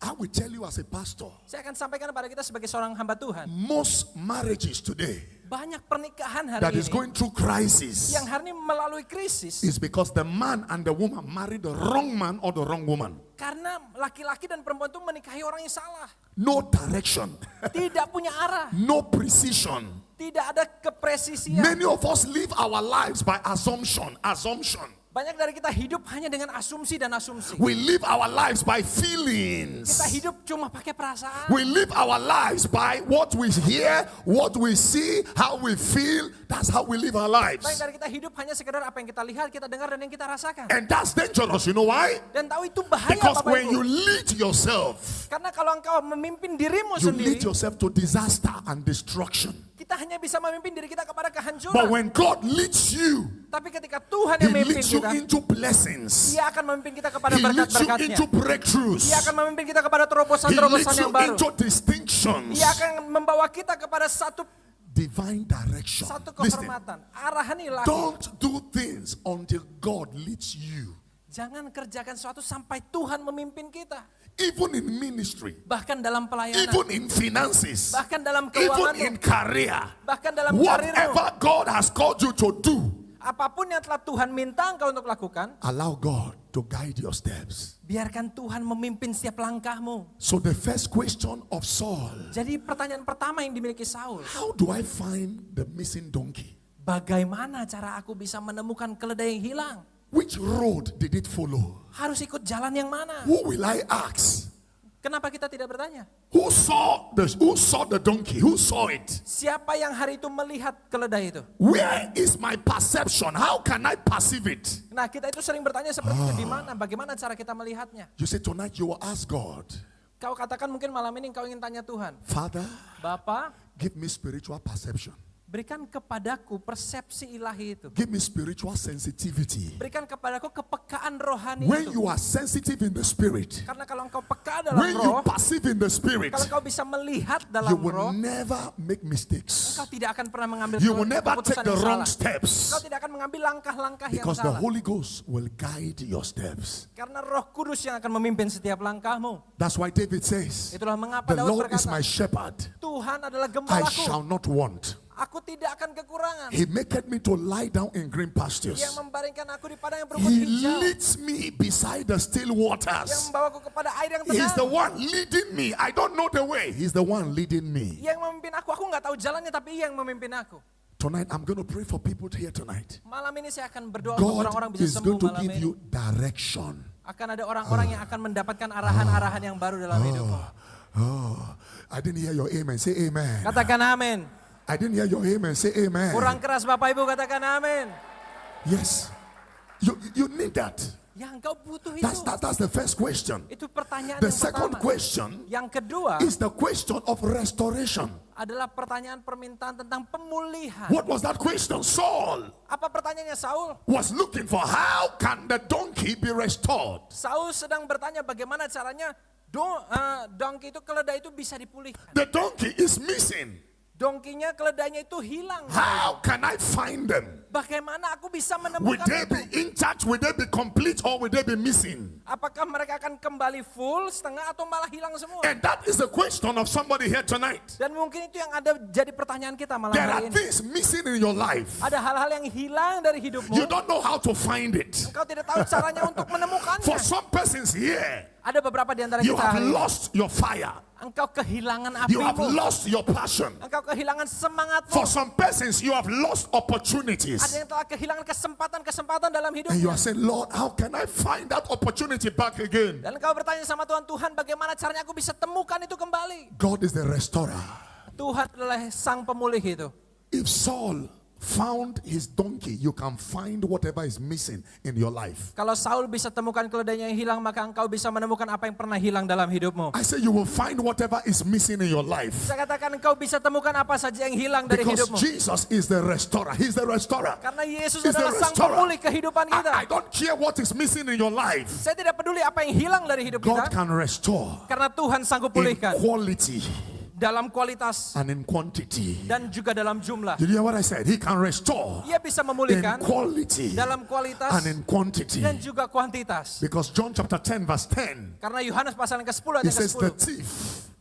S2: I will tell you as a pastor,
S1: Saya akan sampaikan kepada kita sebagai seorang hamba Tuhan.
S2: most marriages today
S1: Banyak pernikahan
S2: that
S1: hari
S2: is
S1: ini
S2: going through crisis
S1: yang hari ini melalui krisis.
S2: is because the man and the woman married the wrong man or the wrong woman.
S1: Karena laki-laki dan perempuan itu menikahi orang yang salah.
S2: No direction,
S1: Tidak punya arah.
S2: no precision.
S1: Tidak ada kepresisian.
S2: Many of us live our lives by assumption.
S1: Banyak dari kita hidup hanya dengan asumsi dan asumsi.
S2: We live our lives by feelings.
S1: Kita hidup cuma pakai perasaan.
S2: We live our lives by what we hear, what we see, how we feel. That's how we live our
S1: Banyak
S2: lives.
S1: dari kita hidup hanya sekedar apa yang kita lihat, kita dengar, dan yang kita rasakan.
S2: And that's dangerous. You know why?
S1: Dan tahu itu bahaya,
S2: Because
S1: Bapak
S2: when you
S1: Ibu.
S2: lead yourself,
S1: Karena kalau engkau memimpin dirimu
S2: you
S1: sendiri,
S2: lead yourself to disaster and destruction.
S1: kita hanya bisa memimpin diri kita kepada
S2: But
S1: kehancuran.
S2: when God leads you,
S1: Tapi ketika Tuhan
S2: He
S1: yang memimpin
S2: leads you
S1: kita,
S2: into blessings.
S1: Dia akan memimpin kita kepada
S2: He leads you
S1: berkat-berkatnya.
S2: into breakthroughs.
S1: Dia akan memimpin kita kepada
S2: He
S1: terobosan-terobosan
S2: leads you
S1: yang baru.
S2: into distinctions.
S1: Dia akan membawa kita kepada satu
S2: Divine direction. Listen,
S1: kehormatan. Arahan ilahi.
S2: don't do things until God leads you.
S1: Jangan kerjakan sesuatu sampai Tuhan memimpin kita.
S2: Even in ministry,
S1: Bahkan dalam pelayanan.
S2: even in finances,
S1: Bahkan dalam
S2: even
S1: keuanganmu.
S2: in career,
S1: Bahkan dalam karirmu.
S2: whatever God has called you to do,
S1: Apapun yang telah Tuhan minta engkau untuk lakukan,
S2: allow God to guide your steps.
S1: biarkan Tuhan memimpin setiap langkahmu.
S2: So the first question of Saul,
S1: Jadi pertanyaan pertama yang dimiliki Saul,
S2: how do I find the missing donkey?
S1: bagaimana cara aku bisa menemukan keledai yang hilang?
S2: Which road did it follow?
S1: Harus ikut jalan yang mana?
S2: Who will I ask?
S1: Kenapa kita tidak bertanya?
S2: Who saw the donkey? Who saw it?
S1: Siapa yang hari itu melihat keledai itu?
S2: Where is my perception? How can I perceive it?
S1: Nah, kita itu sering bertanya seperti itu, di mana? Bagaimana cara kita melihatnya?
S2: You say tonight you will ask God,
S1: Kau katakan mungkin malam ini kau ingin tanya Tuhan,
S2: Father,
S1: Bapa,
S2: give me spiritual perception.
S1: Berikan kepadaku persepsi ilahi itu.
S2: Give me spiritual sensitivity.
S1: Berikan kepadaku kepekaan rohani
S2: When
S1: itu.
S2: you are sensitive in the spirit,
S1: Karena kalau engkau peka dalam
S2: when you
S1: roh,
S2: perceive in the spirit,
S1: kalau engkau bisa melihat
S2: you
S1: dalam
S2: will
S1: roh,
S2: never make mistakes.
S1: engkau tidak akan pernah mengambil
S2: You will never take
S1: keputusan
S2: the
S1: yang
S2: wrong
S1: salah.
S2: steps
S1: Engkau tidak akan mengambil langkah-langkah yang
S2: because the
S1: salah.
S2: Holy Ghost will guide your steps.
S1: Karena Roh Kudus yang akan memimpin setiap langkahmu.
S2: That's why David says,
S1: Itulah mengapa
S2: the
S1: Daud
S2: Lord is
S1: berkata,
S2: my shepherd,
S1: Tuhan adalah
S2: I
S1: gembalaku.
S2: shall not want.
S1: Aku tidak akan kekurangan.
S2: He maketh me to lie down in green pastures.
S1: Yang membaringkan aku di padang yang berumput
S2: He
S1: hijau.
S2: leads me beside the still
S1: Yang
S2: waters.
S1: membawaku kepada air yang
S2: He's the
S1: tenang.
S2: one leading me. I don't know the way. He's the one leading me.
S1: Yang memimpin aku nggak tahu jalannya, tapi Ia yang memimpin aku.
S2: Tonight, I'm going to pray for people here tonight.
S1: Malam ini saya akan berdoa untuk orang-orang
S2: God is
S1: bisa sembuh
S2: going to
S1: malam
S2: give
S1: ini.
S2: you direction.
S1: Akan ada orang-orang yang akan mendapatkan arahan-arahan yang baru dalam hidupmu.
S2: Oh, I didn't hear your amen. Say amen.
S1: Katakan amin.
S2: I didn't hear your amen. Say amen.
S1: Kurang keras Bapak Ibu, katakan amin.
S2: Yes. You need that.
S1: Ya engkau butuh itu.
S2: That's the first question.
S1: Itu pertanyaan
S2: The
S1: yang
S2: second
S1: pertama.
S2: question
S1: Yang kedua
S2: is the question of restoration.
S1: adalah pertanyaan permintaan tentang pemulihan.
S2: What was that question? Saul
S1: Apa pertanyaannya Saul?
S2: was looking for how can the donkey be restored?
S1: Saul sedang bertanya bagaimana caranya donkey itu, keledai itu bisa dipulihkan.
S2: The donkey is missing.
S1: Dongkinya, keledainya itu hilang.
S2: How can I find them?
S1: Bagaimana aku bisa
S2: Will
S1: menemukan
S2: they
S1: itu?
S2: be intact? Will they be complete? Or will they be missing?
S1: Apakah mereka akan kembali full, setengah, atau malah hilang semua?
S2: And that is the question of somebody here tonight.
S1: Dan mungkin itu yang ada jadi pertanyaan kita malam
S2: There
S1: hari
S2: are
S1: ini.
S2: things missing in your life.
S1: Ada hal-hal yang hilang dari hidupmu.
S2: You don't know how to find it.
S1: Engkau tidak tahu caranya untuk menemukannya.
S2: For some persons here,
S1: Ada beberapa di antara
S2: you
S1: kita
S2: have
S1: hari ini.
S2: lost your fire.
S1: Engkau kehilangan
S2: You have
S1: apimu.
S2: lost your passion.
S1: Engkau kehilangan semangatmu.
S2: For some persons, you have lost
S1: Ada
S2: opportunities.
S1: yang telah kehilangan kesempatan dalam
S2: And you
S1: hidupnya.
S2: are saying, Lord, how can I find that opportunity back again?
S1: Dan engkau bertanya sama Tuhan, Tuhan bagaimana caranya aku bisa temukan itu kembali?
S2: God is the restorer.
S1: Tuhan adalah sang pemulih itu.
S2: If Saul found his donkey, you can find whatever is missing in your life.
S1: Kalau Saul bisa temukan keledainya yang hilang, maka engkau bisa menemukan apa yang pernah hilang dalam hidupmu.
S2: I say you will find whatever is missing in your life.
S1: Saya katakan engkau bisa temukan apa saja yang hilang dari
S2: Because
S1: hidupmu.
S2: Jesus is the restorer. He's the restorer.
S1: Karena Yesus
S2: He's the
S1: adalah sang
S2: restorer.
S1: pemulih kehidupan kita.
S2: I don't care what is missing in your life.
S1: Saya tidak peduli apa yang hilang dari hidup
S2: God
S1: kita.
S2: can restore
S1: Karena Tuhan sanggup
S2: in
S1: pulihkan
S2: quality
S1: dalam kualitas
S2: and in quantity.
S1: dan juga dalam jumlah.
S2: Did you hear what I said? He can restore
S1: Ia bisa
S2: in
S1: memulihkan
S2: quality
S1: dalam kualitas
S2: and in quantity.
S1: dan juga kuantitas.
S2: Because John chapter 10 verse 10,
S1: Karena Yohanes pasal yang ke-10 ayat
S2: it
S1: yang
S2: says the
S1: ke-10.
S2: thief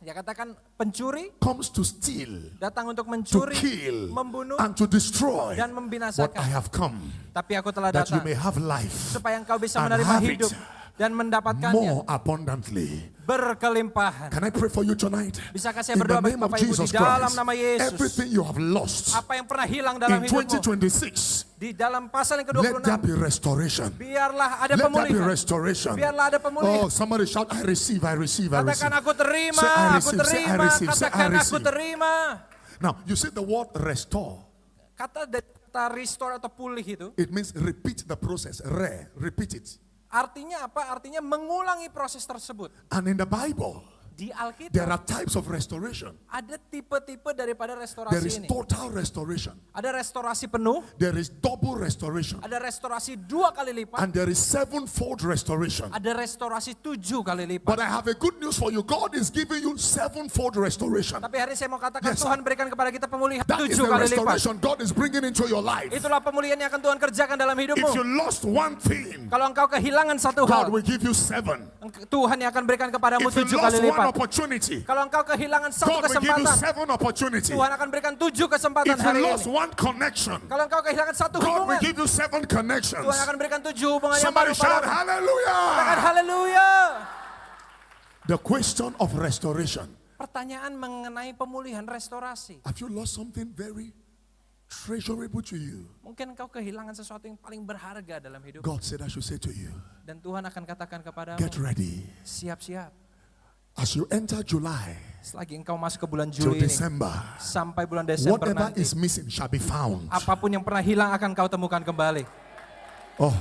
S1: Dia katakan pencuri
S2: comes to steal,
S1: datang untuk
S2: to
S1: mencuri,
S2: kill,
S1: membunuh,
S2: and to destroy.
S1: dan
S2: What
S1: membinasakan.
S2: I have come,
S1: Tapi aku telah
S2: that you
S1: datang
S2: may have life
S1: supaya engkau bisa
S2: and
S1: menerima
S2: have it
S1: hidup dan mendapatkannya
S2: more abundantly.
S1: berkelimpahan.
S2: Can I pray for you tonight?
S1: Bisakah saya
S2: In the
S1: berdoa bagi
S2: name of
S1: Bapak Ibu
S2: Jesus
S1: di dalam
S2: Christ,
S1: nama Yesus?
S2: everything you have lost
S1: Apa yang pernah hilang dalam
S2: in
S1: hidupmu
S2: 2026,
S1: di dalam pasal yang
S2: let there
S1: ke-26,
S2: be restoration.
S1: biarlah ada
S2: Let there be
S1: pemulihan.
S2: restoration.
S1: Biarlah ada pemulihan.
S2: Oh, somebody shout, I receive, I receive, I receive.
S1: Katakan aku terima,
S2: Say, I
S1: aku
S2: receive, say, I
S1: terima.
S2: receive, say, I
S1: Katakan aku
S2: receive.
S1: terima.
S2: Now, you see the word restore.
S1: Kata restore atau pulih itu
S2: It means repeat the process. Repeat it.
S1: artinya apa? Artinya mengulangi proses tersebut.
S2: And in the Bible,
S1: Di
S2: there
S1: Alkitab
S2: are types of restoration.
S1: ada tipe-tipe daripada
S2: There
S1: restorasi
S2: is
S1: ini.
S2: total restoration.
S1: Ada restorasi penuh,
S2: There is double restoration.
S1: ada restorasi 2 kali lipat,
S2: And there is sevenfold restoration.
S1: ada restorasi 7 kali
S2: But
S1: lipat.
S2: I have a good news for you. God is giving you sevenfold restoration.
S1: Tapi hari ini saya mau katakan
S2: Yes,
S1: Tuhan berikan kepada kita pemulihan
S2: That is
S1: 7
S2: the
S1: kali lipat.
S2: restoration God is bringing into your life.
S1: Itulah pemulihan yang akan Tuhan kerjakan dalam
S2: If
S1: hidupmu.
S2: you lost one thing,
S1: Kalau engkau kehilangan satu
S2: God
S1: hal,
S2: will give you 7.
S1: Tuhan yang akan berikan kepadamu
S2: If you
S1: 7 kali
S2: lost one
S1: lipat.
S2: opportunity,
S1: Kalau engkau kehilangan satu
S2: God will give you
S1: kesempatan,
S2: 7 opportunities.
S1: Tuhan akan berikan 7 kesempatan
S2: If you
S1: hari
S2: lost
S1: ini.
S2: one connection,
S1: Kalau engkau kehilangan satu
S2: God
S1: hubungan,
S2: will give you 7 connections.
S1: Tuhan akan berikan 7 hubungan yang
S2: Somebody
S1: baru
S2: shout
S1: padamu. Katakan
S2: hallelujah.
S1: haleluya.
S2: The question of restoration.
S1: Pertanyaan mengenai pemulihan restorasi.
S2: Have you lost something very treasurable to you?
S1: Mungkin engkau kehilangan sesuatu yang paling berharga dalam hidup.
S2: God said I should say to you,
S1: Dan Tuhan akan katakan kepadamu,
S2: get ready.
S1: siap-siap.
S2: As you enter July
S1: Selagi engkau masuk ke bulan
S2: till
S1: Juli ini,
S2: December,
S1: sampai bulan Desember
S2: whatever
S1: nanti,
S2: is missing shall be found.
S1: apapun yang pernah hilang akan kau temukan kembali.
S2: Oh,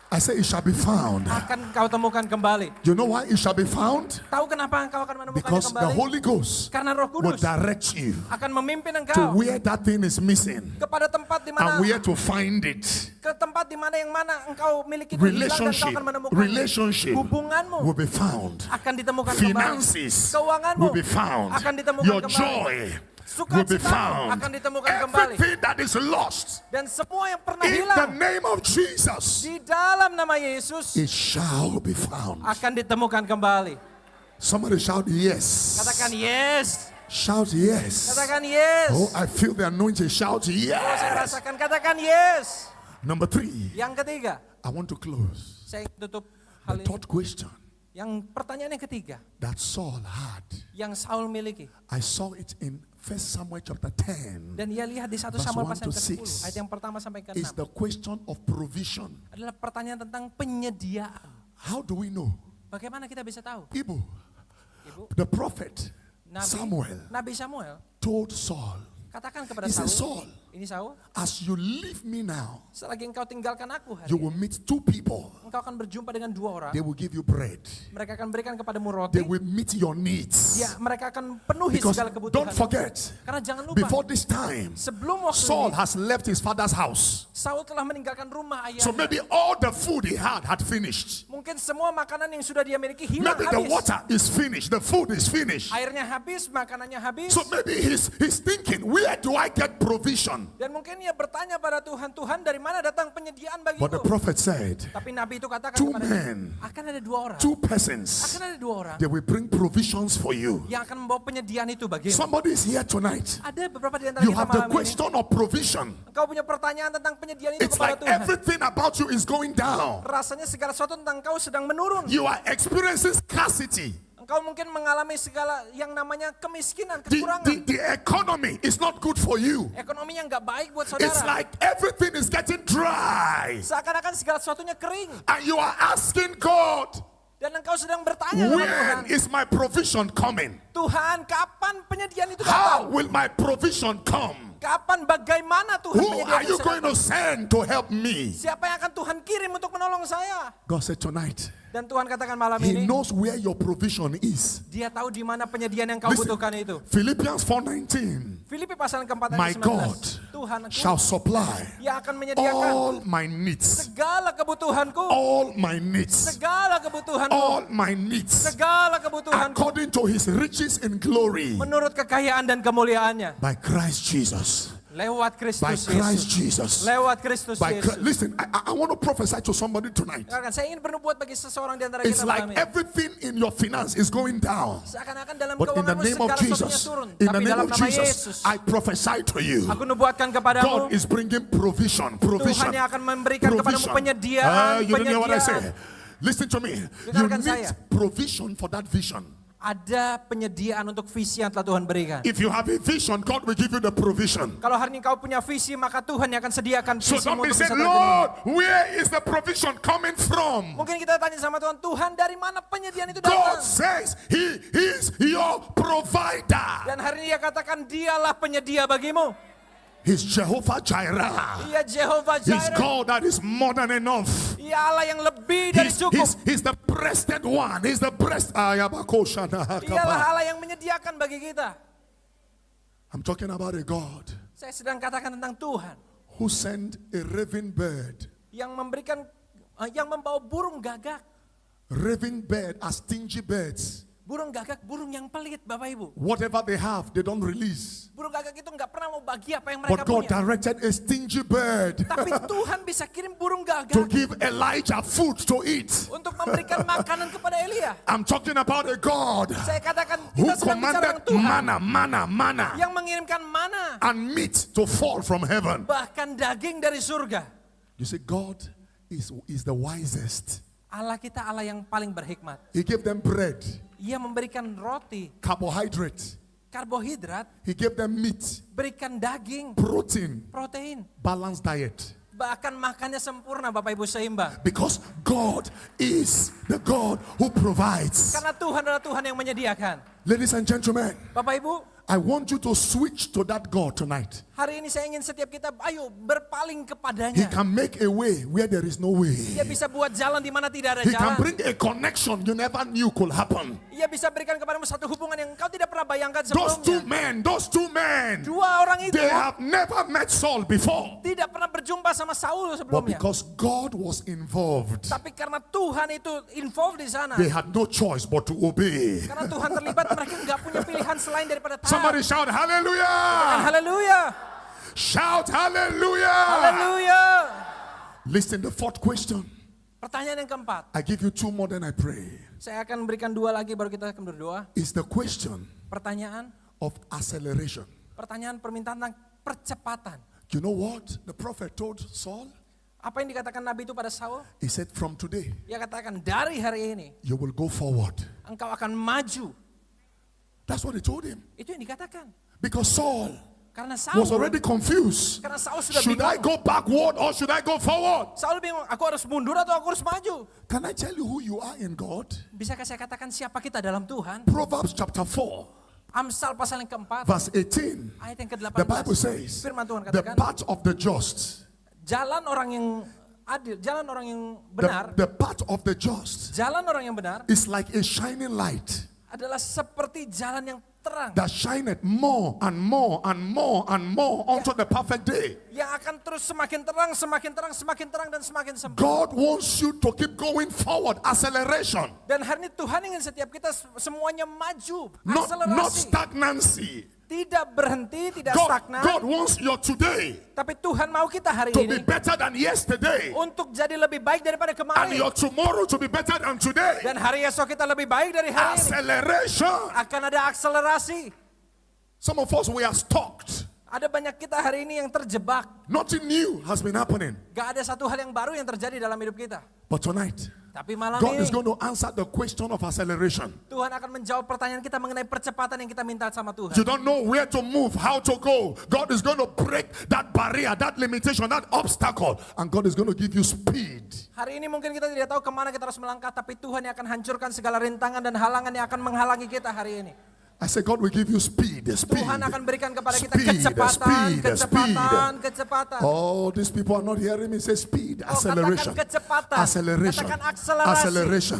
S2: I say it shall be found.
S1: akan kau temukan kembali.
S2: You know why it shall be found?
S1: Tahu kenapa engkau akan menemukannya
S2: Because the
S1: kembali?
S2: Holy Ghost
S1: Karena Roh
S2: will
S1: Kudus
S2: direct you
S1: akan memimpin
S2: to
S1: engkau
S2: where that thing is missing
S1: kepada tempat di
S2: and
S1: mana
S2: where to find it.
S1: ke tempat di mana yang mana engkau miliki itu hilang dan kau
S2: Relationship,
S1: akan menemukannya.
S2: relationship
S1: Hubunganmu
S2: will be found.
S1: akan ditemukan kembali.
S2: Finances
S1: Keuanganmu
S2: will be found.
S1: akan ditemukan
S2: Your
S1: kembali.
S2: joy will be
S1: Sukacitamu
S2: found.
S1: akan ditemukan kembali.
S2: Everything that is lost
S1: Dan semua yang pernah
S2: in the
S1: hilang
S2: name of Jesus,
S1: di dalam nama Yesus
S2: it shall be found.
S1: akan ditemukan kembali.
S2: Somebody shout yes.
S1: Katakan yes.
S2: Shout yes.
S1: Katakan yes.
S2: Oh, I feel the anointing. Shout
S1: Oh, saya
S2: yes.
S1: rasakan. Katakan yes.
S2: Number 3,
S1: Yang ketiga,
S2: I want to close.
S1: saya ingin tutup
S2: The
S1: hal ini.
S2: third question
S1: Yang pertanyaan yang ketiga,
S2: that Saul had,
S1: yang Saul miliki.
S2: I saw it in 1 Samuel chapter 10.
S1: Dan ia lihat di 1
S2: Verse
S1: Samuel
S2: 1
S1: pasal
S2: to
S1: ke-10,
S2: 6.
S1: ayat yang pertama sampai
S2: Is
S1: ke-6.
S2: the question of provision.
S1: Adalah pertanyaan tentang penyediaan.
S2: How do we know?
S1: Bagaimana kita bisa tahu?
S2: Ibu,
S1: Ibu,
S2: the prophet
S1: Nabi Samuel
S2: told Saul,
S1: katakan kepada
S2: he said,
S1: Saul,
S2: Saul,
S1: ini Saul,
S2: as you leave me now,
S1: selagi engkau tinggalkan aku hari
S2: you
S1: ini,
S2: will meet 2 people.
S1: engkau akan berjumpa dengan 2 orang.
S2: They will give you bread.
S1: Mereka akan berikan kepadamu
S2: They
S1: roti.
S2: will meet your needs.
S1: Ya, mereka akan penuhi
S2: Because
S1: segala
S2: don't
S1: kebutuhan.
S2: forget,
S1: Karena jangan lupa,
S2: before this time,
S1: sebelum waktu
S2: Saul
S1: ini,
S2: has left his father's house.
S1: Saul telah meninggalkan rumah
S2: So
S1: ayahnya.
S2: maybe all the food he had finished.
S1: Mungkin semua makanan yang sudah dia miliki hilang
S2: Maybe the
S1: habis.
S2: water is finished. The food is finished.
S1: Airnya habis, makanannya habis.
S2: So maybe he's thinking, where do I get provision?
S1: Dan mungkin ia bertanya pada Tuhan, Tuhan dari mana datang penyediaan
S2: But the
S1: bagiku?
S2: prophet said,
S1: Tapi Nabi itu katakan
S2: 2
S1: kepada
S2: men,
S1: akan ada 2 orang.
S2: 2 persons,
S1: Akan ada 2 orang
S2: they will bring provisions for you.
S1: yang akan membawa penyediaan itu bagimu.
S2: Somebody is here tonight.
S1: Ada beberapa di antara
S2: You
S1: kita
S2: have the
S1: malam ini.
S2: question of provision.
S1: Engkau punya pertanyaan tentang penyediaan itu
S2: It's
S1: kepada
S2: like
S1: Tuhan.
S2: everything about you is going down.
S1: Rasanya segala sesuatu tentang engkau sedang menurun.
S2: You are experiencing scarcity.
S1: Engkau mungkin mengalami segala yang namanya kemiskinan,
S2: The
S1: kekurangan.
S2: economy is not good for you.
S1: Ekonominya nggak baik buat
S2: It's
S1: saudara.
S2: like everything is getting dry.
S1: Seakan-akan segala sesuatunya kering.
S2: And you are asking God,
S1: Dan engkau sedang bertanya kepada Tuhan.
S2: when is my provision coming?
S1: Tuhan, kapan penyediaan itu
S2: How
S1: datang?
S2: will my provision come?
S1: Kapan, bagaimana Tuhan
S2: Who are
S1: penyediaan
S2: you
S1: itu
S2: going to
S1: datang?
S2: send to help me?
S1: Siapa yang akan Tuhan kirim untuk menolong saya?
S2: God said tonight,
S1: Dan Tuhan katakan malam
S2: He
S1: ini,
S2: knows where your provision is.
S1: Dia tahu di mana penyediaan yang kau
S2: Listen,
S1: butuhkan itu.
S2: Philippians 4:19,
S1: Filipi pasal yang keempat
S2: my
S1: ayat 19.
S2: God
S1: Tuhan
S2: shall supply
S1: yang akan menyediakan
S2: all my needs,
S1: segala kebutuhanku,
S2: all my needs,
S1: segala kebutuhanku,
S2: all my needs,
S1: segala kebutuhanku
S2: according to His riches in glory
S1: menurut kekayaan dan kemuliaannya
S2: by Christ Jesus.
S1: lewat
S2: By
S1: Kristus
S2: Christ
S1: Yesus.
S2: Jesus.
S1: Lewat Kristus
S2: By
S1: Yesus.
S2: Listen, I want to prophesy to somebody tonight.
S1: Dengarkan, saya ingin bernubuat bagi seseorang di antara
S2: It's
S1: kita
S2: like
S1: malam ini.
S2: everything in your finance is going down.
S1: Seakan-akan dalam
S2: But in the
S1: keuanganmu
S2: name of
S1: segala sesuatunya
S2: Jesus,
S1: turun.
S2: in the
S1: Tapi
S2: name
S1: dalam
S2: of
S1: nama
S2: Jesus,
S1: Yesus,
S2: I prophesy to you.
S1: aku nubuatkan kepadamu,
S2: God is bringing provision, provision,
S1: Tuhan yang akan memberikan kepadamu
S2: provision.
S1: penyediaan,
S2: You don't know what I say.
S1: penyediaan.
S2: Listen to me. You
S1: Dengarkan
S2: need
S1: saya.
S2: provision for that vision.
S1: Ada penyediaan untuk visi yang telah Tuhan berikan.
S2: If you have a vision, God will give you the provision.
S1: Kalau hari ini kau punya visi, maka Tuhan yang akan sediakan
S2: So don't
S1: visimu
S2: be
S1: untuk
S2: saying,
S1: bisa terjadi.
S2: Lord, where is the provision coming from?
S1: Mungkin kita tanya sama Tuhan, Tuhan dari mana penyediaan itu
S2: God
S1: datang?
S2: says He is your provider.
S1: Dan hari ini dia katakan, dialah penyedia bagimu.
S2: He's Jehovah Jireh.
S1: Ia Jehovah
S2: He's
S1: Jireh.
S2: God that is more than enough.
S1: Ia Allah yang lebih dari cukup.
S2: He's the breasted one. He's the breast.
S1: Dialah Allah yang menyediakan bagi kita.
S2: I'm talking about a God
S1: Saya sedang katakan tentang Tuhan
S2: who sent a raven bird.
S1: yang memberikan, yang membawa burung gagak.
S2: Raven bird are stingy birds.
S1: Burung gagak, burung yang pelit, Bapak Ibu.
S2: Whatever they have, they don't release.
S1: Burung gagak itu nggak pernah mau bagi apa yang
S2: But
S1: mereka
S2: God
S1: punya.
S2: directed a stingy bird
S1: Tapi Tuhan bisa kirim burung
S2: to
S1: gagak
S2: give Elijah food to eat.
S1: untuk memberikan makanan kepada Elia.
S2: I'm talking about a God
S1: Saya katakan
S2: who
S1: kita sedang bicara
S2: commanded
S1: tentang Tuhan
S2: manna
S1: yang mengirimkan mana,
S2: and meat to fall from heaven.
S1: bahkan daging dari surga.
S2: You see, God is the wisest.
S1: Allah kita Allah yang paling berhikmat.
S2: He gave them bread,
S1: Ia memberikan roti,
S2: carbohydrate.
S1: karbohidrat,
S2: He gave them meat,
S1: berikan daging,
S2: protein,
S1: protein.
S2: balanced diet.
S1: Bahkan makannya sempurna, Bapak Ibu, seimbang.
S2: Because God is the God who provides.
S1: Karena Tuhan adalah Tuhan yang menyediakan.
S2: Ladies and gentlemen,
S1: Bapak Ibu,
S2: I want you to switch to that God tonight.
S1: Hari ini saya ingin setiap kita, ayo berpaling
S2: He
S1: kepadanya.
S2: can make a way where there is no way.
S1: Dia bisa buat jalan di mana tidak ada
S2: He can
S1: jalan.
S2: bring a connection you never knew could happen.
S1: Ia bisa berikan kepadamu satu hubungan yang kau tidak pernah bayangkan
S2: Those two
S1: sebelumnya.
S2: men,
S1: Dua orang itu
S2: they have never met Saul before.
S1: tidak pernah berjumpa sama Saul
S2: But
S1: sebelumnya.
S2: because God was involved,
S1: Tapi karena Tuhan itu involved di sana.
S2: they had no choice but to obey.
S1: Karena Tuhan terlibat, mereka nggak punya pilihan selain daripada taat.
S2: Somebody shout
S1: Dan
S2: hallelujah!
S1: haleluya.
S2: Shout hallelujah!
S1: Haleluya.
S2: Listen, the fourth question.
S1: Pertanyaan yang keempat.
S2: I give you two more, then I pray.
S1: Saya akan berikan dua lagi baru kita akan berdoa.
S2: Is the question
S1: Pertanyaan
S2: of acceleration.
S1: permintaan tentang percepatan.
S2: You know what the prophet told Saul?
S1: Apa yang dikatakan Nabi itu pada Saul?
S2: He said, from today,
S1: Dia katakan dari hari ini
S2: you will go forward.
S1: engkau akan maju.
S2: That's what he told him.
S1: Itu yang dikatakan.
S2: Because Saul
S1: Karena
S2: was
S1: Saul,
S2: already confused.
S1: karena Saul sudah
S2: Should I
S1: bingung.
S2: go backward or should I go forward?
S1: Saul bingung, aku harus mundur atau aku harus maju?
S2: Can I tell you who you are in God?
S1: Bisakah saya katakan siapa kita dalam Tuhan?
S2: Proverbs chapter 4,
S1: Amsal pasal yang keempat,
S2: verse 18.
S1: ayat yang ke-18.
S2: The Bible says,
S1: Firman Tuhan
S2: the
S1: katakan,
S2: path of the just,
S1: jalan orang yang adil, jalan orang yang benar,
S2: the path of the just
S1: jalan orang yang benar
S2: is like a shining light
S1: adalah seperti jalan yang terang
S2: that shineth more and more and more and more unto the perfect day.
S1: yang akan terus semakin terang, semakin terang, semakin terang dan semakin sempurna.
S2: God wants you to keep going forward, acceleration,
S1: Dan hari ini Tuhan ingin setiap kita semuanya maju,
S2: not
S1: akselerasi.
S2: stagnancy.
S1: Tidak berhenti, tidak
S2: God
S1: stagnan.
S2: wants your today
S1: Tapi Tuhan mau kita hari
S2: to be
S1: ini
S2: better than yesterday,
S1: untuk jadi lebih baik daripada
S2: and
S1: kemarin.
S2: your tomorrow to be better than today.
S1: Dan hari esok kita lebih baik dari hari ini.
S2: Acceleration.
S1: Akan ada akselerasi.
S2: Some of us, we are stuck.
S1: Ada banyak kita hari ini yang terjebak.
S2: Nothing new has been happening.
S1: Gak ada satu hal yang baru yang terjadi dalam hidup kita.
S2: But tonight,
S1: Tapi malam
S2: God is
S1: ini
S2: going to answer the question of acceleration.
S1: Tuhan akan menjawab pertanyaan kita mengenai percepatan yang kita minta sama Tuhan.
S2: You don't know where to move, how to go. God is going to break that barrier, that limitation, that obstacle. And God is going to give you speed.
S1: Hari ini mungkin kita tidak tahu kemana kita harus melangkah. Tapi Tuhan yang akan hancurkan segala rintangan dan halangan yang akan menghalangi kita hari ini.
S2: I say God will give you speed, speed.
S1: Tuhan akan berikan kepada kita
S2: Speed,
S1: kecepatan,
S2: speed,
S1: kecepatan, kecepatan.
S2: Oh, these people are not hearing me say speed,
S1: Oh,
S2: acceleration,
S1: katakan kecepatan,
S2: acceleration,
S1: katakan akselerasi,
S2: acceleration,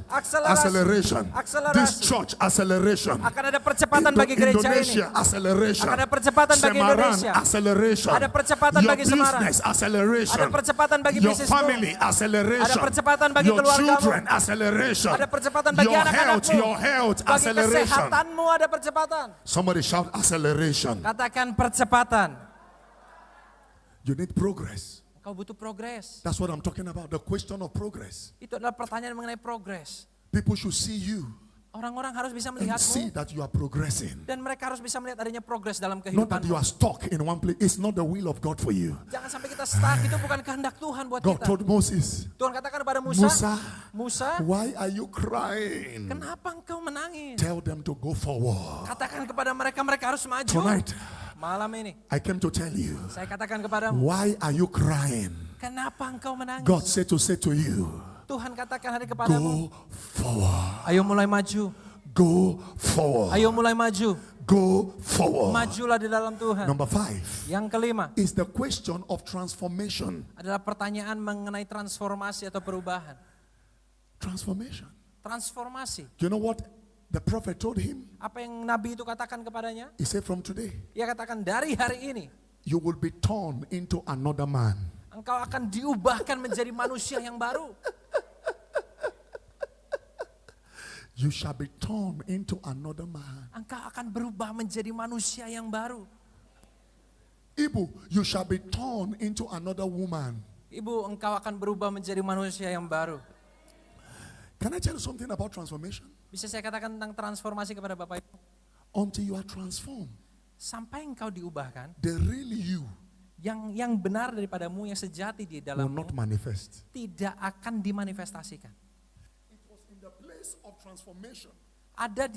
S1: akselerasi,
S2: acceleration,
S1: akselerasi.
S2: This church, acceleration.
S1: Akan ada percepatan bagi gereja
S2: Indonesia,
S1: ini.
S2: acceleration.
S1: Akan ada percepatan bagi
S2: Semarang,
S1: Indonesia.
S2: acceleration.
S1: Ada percepatan
S2: Your
S1: bagi Semarang.
S2: business, acceleration.
S1: Ada percepatan bagi
S2: Your
S1: bisnismu.
S2: family, acceleration.
S1: Ada percepatan bagi
S2: Your
S1: keluargamu.
S2: children, acceleration.
S1: Ada percepatan bagi anak-anakmu.
S2: Your health,
S1: Bagi
S2: acceleration.
S1: kesehatanmu ada percepatan.
S2: Somebody shout acceleration.
S1: Katakan percepatan.
S2: You need progress.
S1: Kau butuh progres.
S2: That's what I'm talking about. The question of progress.
S1: Itu adalah pertanyaan mengenai progres.
S2: People should see you
S1: Orang-orang harus bisa
S2: and see
S1: melihatmu.
S2: that you are progressing.
S1: Dan mereka harus bisa melihat adanya progres dalam
S2: Not that you
S1: kehidupanmu.
S2: are stuck in one place. It's not the will of God for you.
S1: Jangan sampai kita stuck, itu bukan kehendak Tuhan buat
S2: God
S1: kita.
S2: told Moses,
S1: Tuhan katakan kepada Musa,
S2: Musa,
S1: Musa,
S2: why are you crying?
S1: kenapa engkau menangis?
S2: Tell them to go forward.
S1: Katakan kepada mereka, mereka harus maju.
S2: Tonight,
S1: Malam ini,
S2: I came to tell you,
S1: saya katakan kepadamu,
S2: why are you crying?
S1: kenapa engkau menangis?
S2: God said to say to you,
S1: Tuhan katakan hari kepadamu,
S2: go forward.
S1: ayo mulai maju,
S2: Go forward.
S1: ayo mulai maju.
S2: Go forward.
S1: Majulah di dalam Tuhan.
S2: Number 5
S1: Yang kelima
S2: is the question of transformation.
S1: adalah pertanyaan mengenai transformasi atau perubahan.
S2: Transformation.
S1: Transformasi.
S2: You know what the prophet told him?
S1: Apa yang Nabi itu katakan kepadanya?
S2: He said, from today,
S1: Ia katakan dari hari ini
S2: you will be turned into another man.
S1: engkau akan diubahkan menjadi manusia yang baru.
S2: You shall be turned into another man.
S1: Engkau akan berubah menjadi manusia yang baru.
S2: Ibu, you shall be turned into another woman.
S1: Ibu, engkau akan berubah menjadi manusia yang baru.
S2: Can I tell you something about transformation?
S1: Bisa saya katakan tentang transformasi kepada Bapak Ibu?
S2: Until you are transformed,
S1: Sampai engkau diubahkan,
S2: the real you
S1: yang benar daripadamu, yang sejati di
S2: will
S1: dalammu,
S2: not manifest.
S1: tidak akan dimanifestasikan.
S2: It was in the place of transformation.
S1: Ada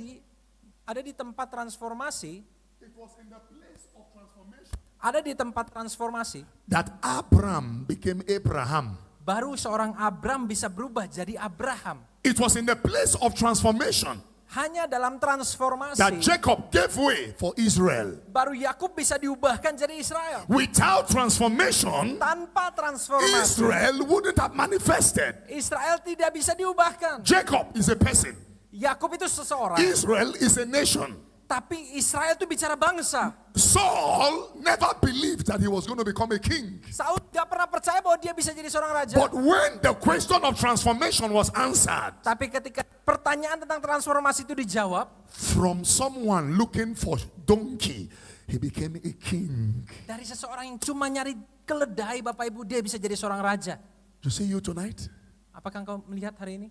S1: di tempat transformasi,
S2: It was in the place of transformation
S1: ada di tempat transformasi,
S2: that Abraham became Abraham.
S1: baru seorang Abram bisa berubah jadi Abraham.
S2: It was in the place of transformation
S1: Hanya dalam transformasi
S2: that Jacob gave way for Israel.
S1: baru Yakub bisa diubahkan jadi Israel.
S2: Without transformation,
S1: Tanpa transformasi
S2: Israel wouldn't have manifested.
S1: Israel tidak bisa diubahkan.
S2: Jacob is a person.
S1: Yakub itu seseorang,
S2: Israel is a nation.
S1: tapi Israel itu bicara bangsa.
S2: Saul never believed that he was going to become a king.
S1: Saul gak pernah percaya bahwa dia bisa jadi seorang raja.
S2: But when the question of transformation was answered
S1: Tapi ketika pertanyaan tentang transformasi itu dijawab,
S2: from someone looking for donkey, he became a king.
S1: dari seseorang yang cuma nyari keledai, Bapak Ibu, dia bisa jadi seorang raja.
S2: You see you tonight?
S1: Apakah engkau melihat hari ini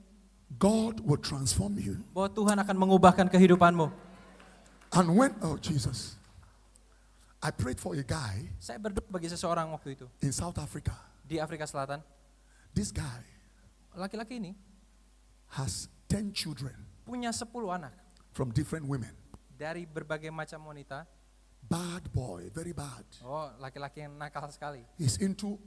S2: God will transform you.
S1: bahwa Tuhan akan mengubahkan kehidupanmu?
S2: And when, oh Jesus, I prayed for a guy
S1: Saya berdoa bagi seseorang waktu itu
S2: in South Africa.
S1: di Afrika Selatan.
S2: This guy
S1: Laki-laki ini
S2: has 10 children
S1: punya 10 anak
S2: from different women.
S1: dari berbagai macam wanita.
S2: Bad boy, very bad.
S1: Oh, laki-laki yang nakal sekali.
S2: He's into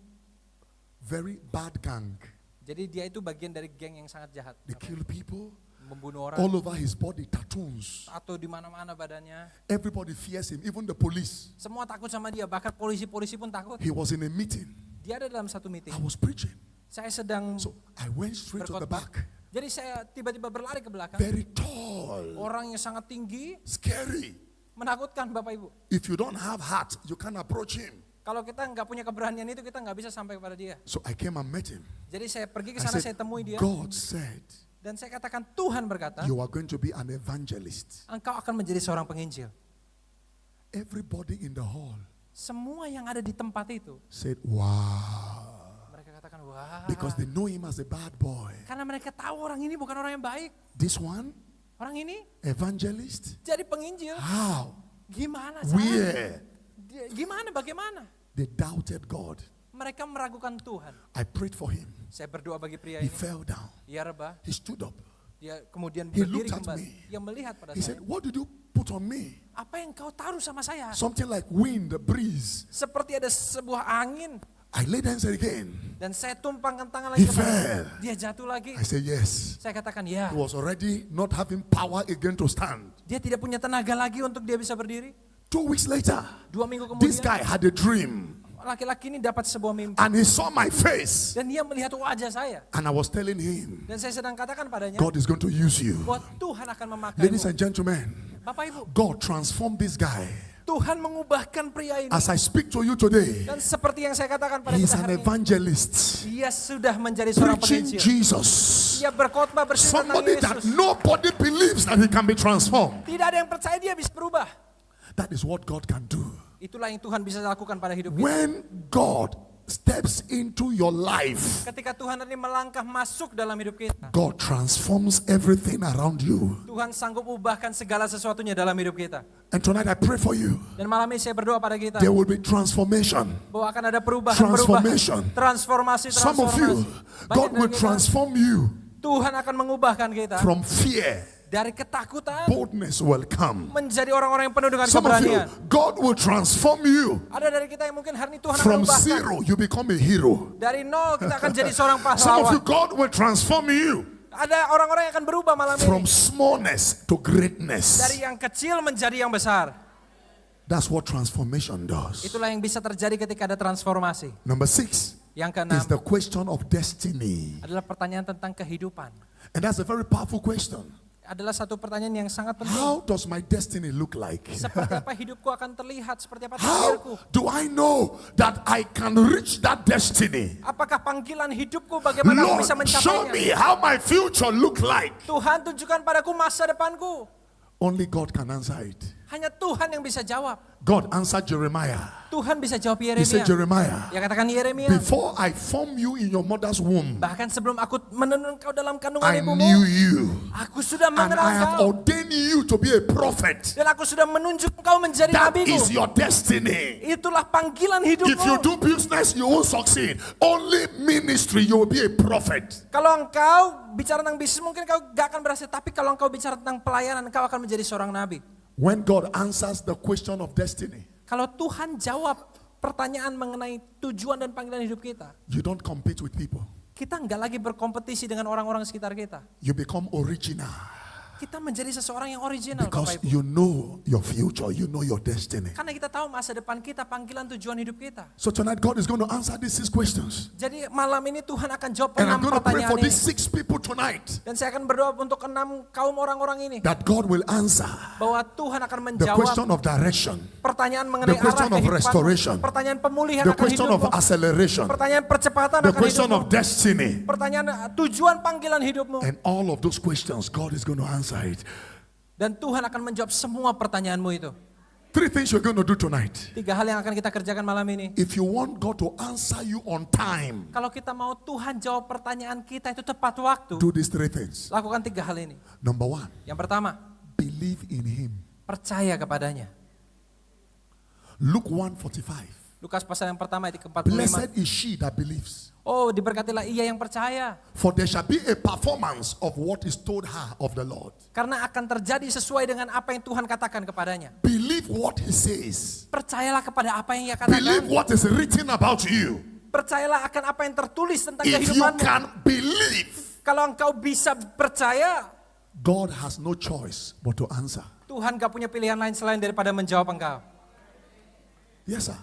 S2: very bad gang.
S1: Jadi dia itu bagian dari geng yang sangat jahat.
S2: They kill people
S1: Membunuh orang
S2: all over his body, tattoos.
S1: atau di mana-mana badannya.
S2: Everybody fears him, even the police.
S1: Semua takut sama dia, bahkan polisi-polisi pun takut.
S2: He was in a meeting.
S1: Dia ada dalam satu meeting.
S2: I was preaching.
S1: Saya sedang
S2: So I went straight to the
S1: berkhotbah.
S2: back.
S1: Jadi saya tiba-tiba berlari ke belakang.
S2: Very tall,
S1: Orang yang sangat tinggi,
S2: scary.
S1: menakutkan Bapak Ibu.
S2: If you don't have heart, you can't approach him.
S1: Kalau kita nggak punya keberanian itu, kita nggak bisa sampai kepada dia.
S2: So I came and met him.
S1: Jadi saya pergi
S2: I
S1: ke sana,
S2: said,
S1: saya temui dia.
S2: God said,
S1: Dan saya katakan, Tuhan berkata,
S2: you are going to be an evangelist.
S1: engkau akan menjadi seorang penginjil.
S2: Everybody in the hall
S1: Semua yang ada di tempat itu,
S2: said, wow.
S1: mereka katakan, wah.
S2: Because they know him as a bad boy.
S1: Karena mereka tahu orang ini bukan orang yang baik.
S2: This one,
S1: Orang ini
S2: evangelist,
S1: jadi penginjil.
S2: how?
S1: Gimana caranya?
S2: Where?
S1: Gimana, bagaimana?
S2: They doubted God.
S1: Mereka meragukan Tuhan.
S2: I prayed for him.
S1: Saya berdoa bagi pria
S2: He
S1: ini.
S2: fell down.
S1: Dia rebah.
S2: He stood up.
S1: Dia kemudian
S2: He
S1: berdiri
S2: looked at
S1: kembali.
S2: me.
S1: Dia melihat pada
S2: He
S1: saya.
S2: said, what did you put on me?
S1: Apa yang kau taruh sama saya?
S2: Something like wind, a breeze.
S1: Seperti ada sebuah angin.
S2: I laid hands again.
S1: Dan saya tumpangkan tangan
S2: He
S1: lagi kepada
S2: fell.
S1: dia. Jatuh lagi.
S2: I said, yes.
S1: Saya katakan, ya.
S2: He was already not having power again to stand.
S1: Dia tidak punya tenaga lagi untuk dia bisa berdiri.
S2: 2 weeks later,
S1: 2 minggu
S2: this
S1: kemudian,
S2: guy had a dream.
S1: laki-laki ini dapat sebuah mimpi.
S2: And he saw my face.
S1: Dan dia melihat wajah saya.
S2: And I was telling him,
S1: Dan saya sedang katakan padanya,
S2: God is going to use you.
S1: bahwa Tuhan akan
S2: Ladies
S1: memakaimu.
S2: and gentlemen,
S1: Bapak Ibu,
S2: God transformed this guy.
S1: Tuhan mengubahkan pria ini.
S2: As I speak to you today,
S1: Dan seperti yang saya katakan pada
S2: he's
S1: kita
S2: an
S1: hari ini,
S2: evangelist.
S1: dia sudah menjadi seorang
S2: Preaching
S1: penginjil.
S2: Jesus.
S1: Dia berkhotbah bercerita tentang
S2: Somebody that
S1: Yesus.
S2: nobody believes that he can be transformed.
S1: Tidak ada yang percaya dia bisa berubah.
S2: That is what God can do.
S1: Itulah yang Tuhan bisa lakukan pada hidup kita.
S2: When God steps into your life,
S1: Ketika Tuhan ini melangkah masuk dalam hidup kita,
S2: God transforms everything around you.
S1: Tuhan sanggup ubahkan segala sesuatunya dalam hidup kita.
S2: And tonight I pray for you.
S1: Dan malam ini saya berdoa pada kita
S2: There will be transformation.
S1: bahwa akan ada perubahan,
S2: Transformation.
S1: transformasi.
S2: Some of you,
S1: Banyak
S2: God
S1: dari
S2: will
S1: kita,
S2: transform you
S1: Tuhan akan mengubahkan kita
S2: from fear.
S1: dari ketakutan
S2: Boldness will come.
S1: menjadi orang-orang yang penuh dengan
S2: Some of you,
S1: keberanian.
S2: God will transform you
S1: Ada dari kita yang mungkin hari ini Tuhan akan
S2: from
S1: ubahkan.
S2: zero. You become a hero.
S1: Dari nol kita akan jadi seorang
S2: Some of you,
S1: pahlawan.
S2: God will transform you
S1: Ada orang-orang yang akan berubah malam
S2: from
S1: ini.
S2: smallness to greatness.
S1: Dari yang kecil menjadi yang besar.
S2: That's what transformation does.
S1: Itulah yang bisa terjadi ketika ada transformasi.
S2: Number 6
S1: Yang keenam
S2: is the question of destiny.
S1: adalah pertanyaan tentang kehidupan.
S2: And that's a very powerful question.
S1: Adalah satu pertanyaan yang sangat penting.
S2: How does my destiny look like?
S1: Seperti apa hidupku akan terlihat, seperti apa
S2: How
S1: takdirku.
S2: do I know that I can reach that destiny?
S1: Apakah panggilan hidupku bagaimana aku
S2: Lord,
S1: bisa
S2: show me
S1: mencapainya?
S2: how my future look like.
S1: Tuhan tunjukkan padaku masa depanku.
S2: Only God can answer it.
S1: Hanya Tuhan yang bisa jawab.
S2: God answered Jeremiah.
S1: Tuhan bisa jawab
S2: He said,
S1: Yeremia.
S2: Jeremiah,
S1: Ya katakan Yeremia.
S2: before I formed you in your mother's womb,
S1: Bahkan sebelum aku menenun kau dalam kandungan
S2: I
S1: ibumu,
S2: knew you.
S1: aku sudah
S2: And
S1: mengenal
S2: I have
S1: kau.
S2: ordained you to be a prophet.
S1: Dan aku sudah menunjuk kau menjadi
S2: That
S1: nabiku.
S2: is your destiny.
S1: Itulah panggilan
S2: If you
S1: hidupmu.
S2: do business, you won't succeed. Only ministry, you will be a prophet.
S1: Kalau engkau bicara tentang bisnis mungkin kau gak akan berhasil. Tapi kalau engkau bicara tentang pelayanan, kau akan menjadi seorang nabi.
S2: When God answers the question of destiny,
S1: Kalau Tuhan jawab pertanyaan mengenai tujuan dan panggilan hidup kita,
S2: you don't compete with people.
S1: kita nggak lagi berkompetisi dengan orang-orang sekitar kita.
S2: You become original.
S1: Kita menjadi seseorang yang original,
S2: Because
S1: Bapak Ibu.
S2: you know your future, you know your destiny.
S1: Karena kita tahu masa depan kita, panggilan tujuan hidup kita.
S2: So tonight God is going to answer these 6 questions.
S1: Jadi malam ini Tuhan akan jawab
S2: And I'm
S1: 6
S2: going to pray
S1: pertanyaan
S2: for
S1: ini.
S2: these 6 people tonight
S1: Dan saya akan berdoa untuk 6 kaum orang-orang ini.
S2: that God will answer
S1: Bahwa Tuhan akan
S2: the
S1: menjawab
S2: question of direction,
S1: pertanyaan mengenai
S2: the question
S1: arah
S2: of restoration,
S1: kehidupan, pertanyaan pemulihan
S2: the
S1: akan
S2: question of
S1: hidupmu,
S2: acceleration,
S1: pertanyaan percepatan
S2: the
S1: akan
S2: question
S1: hidupmu,
S2: of destiny.
S1: pertanyaan tujuan panggilan hidupmu.
S2: And all of those questions, God is going to answer it.
S1: Dan Tuhan akan menjawab semua pertanyaanmu itu.
S2: 3 things you're going to do tonight.
S1: 3 hal yang akan kita kerjakan malam ini.
S2: If you want God to answer you on time,
S1: Kalau kita mau Tuhan jawab pertanyaan kita itu tepat waktu,
S2: do these 3 things.
S1: lakukan 3 hal ini.
S2: Number 1,
S1: Yang pertama,
S2: believe in Him.
S1: percaya kepadanya.
S2: Luke 1:45.
S1: Lukas pasal yang pertama ayat ke-45.
S2: Blessed is she that believes,
S1: Oh, diberkatilah ia yang percaya.
S2: for there shall be a performance of what is told her of the Lord.
S1: Karena akan terjadi sesuai dengan apa yang Tuhan katakan kepadanya.
S2: Believe what He says.
S1: Percayalah kepada apa yang ia
S2: Believe
S1: katakan.
S2: what is written about you.
S1: Percayalah akan apa yang tertulis tentang
S2: If you
S1: kehidupanmu.
S2: can believe,
S1: Kalau engkau bisa percaya,
S2: God has no choice but to answer.
S1: Tuhan gak punya pilihan lain selain daripada menjawab engkau.
S2: Yes, sir.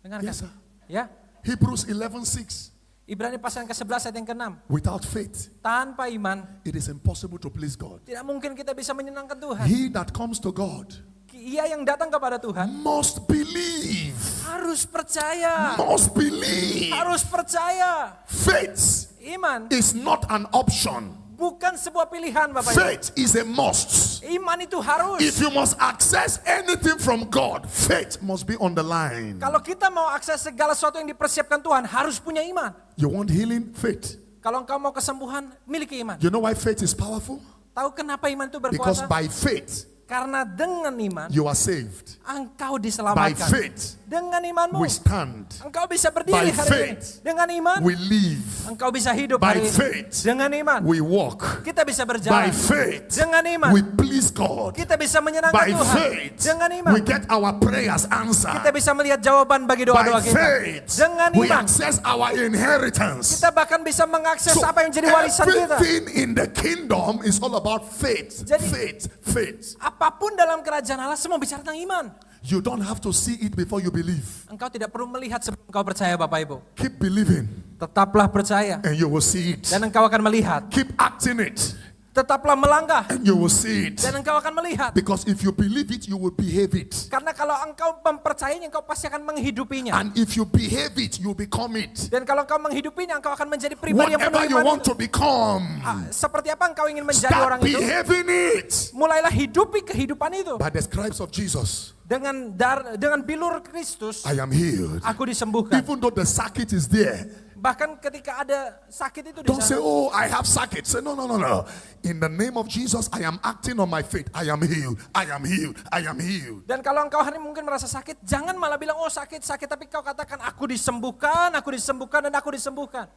S1: Dengarkan.
S2: Yes, sir.
S1: Ya,
S2: Hebrews 11:6.
S1: Ibrani pasal yang ke-11 ayat yang ke-6.
S2: Without faith,
S1: Tanpa iman,
S2: it is impossible to please God.
S1: tidak mungkin kita bisa menyenangkan Tuhan.
S2: He that comes to God
S1: Ia yang datang kepada Tuhan
S2: must believe.
S1: harus percaya.
S2: Must believe.
S1: Harus percaya.
S2: Faith
S1: Iman
S2: is not an option.
S1: bukan sebuah pilihan, Bapak Ibu.
S2: Faith is a must.
S1: Iman itu harus.
S2: If you must access anything from God, faith must be on the line.
S1: Kalau kita mau akses segala sesuatu yang dipersiapkan Tuhan, harus punya iman.
S2: You want healing? Faith.
S1: Kalau engkau mau kesembuhan, miliki iman.
S2: You know why faith is powerful?
S1: Tahu kenapa iman itu
S2: Because
S1: berkuasa?
S2: by faith,
S1: Karena dengan iman,
S2: you are saved.
S1: engkau
S2: By
S1: diselamatkan.
S2: faith,
S1: Dengan imanmu,
S2: we stand.
S1: engkau bisa berdiri
S2: By
S1: hari
S2: faith,
S1: ini. Dengan iman,
S2: We live.
S1: engkau bisa hidup
S2: By
S1: hari ini.
S2: faith,
S1: Dengan iman,
S2: we walk.
S1: kita bisa
S2: By
S1: berjalan.
S2: faith,
S1: Dengan iman,
S2: we please God.
S1: kita bisa menyenangkan
S2: By
S1: Tuhan.
S2: faith,
S1: Dengan iman,
S2: we get our prayers
S1: kita
S2: answered.
S1: bisa melihat jawaban bagi
S2: By
S1: doa-doa kita.
S2: faith,
S1: Dengan
S2: we
S1: iman,
S2: access our inheritance.
S1: kita bahkan bisa mengakses
S2: So
S1: apa yang jadi warisan kita.
S2: everything in the kingdom is all about faith.
S1: Jadi-
S2: Faith, faith.
S1: Apapun dalam kerajaan Allah semua bicara tentang iman.
S2: You don't have to see it before you believe.
S1: Engkau tidak perlu melihat sebelum engkau percaya, Bapak Ibu.
S2: Keep believing
S1: Tetaplah percaya
S2: and you will see it.
S1: dan engkau akan melihat.
S2: Keep acting it
S1: Tetaplah melangkah
S2: and you will see it.
S1: dan engkau akan melihat.
S2: Because if you believe it, you will behave it.
S1: Karena kalau engkau mempercayainya, engkau pasti akan menghidupinya.
S2: And if you behave it, you become it.
S1: Dan kalau engkau menghidupinya, engkau akan menjadi pribadi yang
S2: Whatever
S1: penuh
S2: you
S1: iman
S2: want
S1: itu.
S2: to become,
S1: Seperti apa engkau ingin menjadi
S2: start
S1: orang itu?
S2: behaving it.
S1: Mulailah hidupi kehidupan itu.
S2: By the stripes of Jesus,
S1: Dengan bilur Kristus,
S2: I am healed.
S1: aku disembuhkan.
S2: Even though the circuit is there,
S1: Bahkan ketika ada sakit itu di
S2: don't say,
S1: sana,
S2: oh, I have circuit. Say, no, no, no, no. In the name of Jesus, I am acting on my faith. I am healed. I am healed. I am healed.
S1: dan kalau engkau hari ini mungkin merasa sakit, jangan malah bilang, oh sakit, tapi kau katakan, aku disembuhkan, dan aku disembuhkan.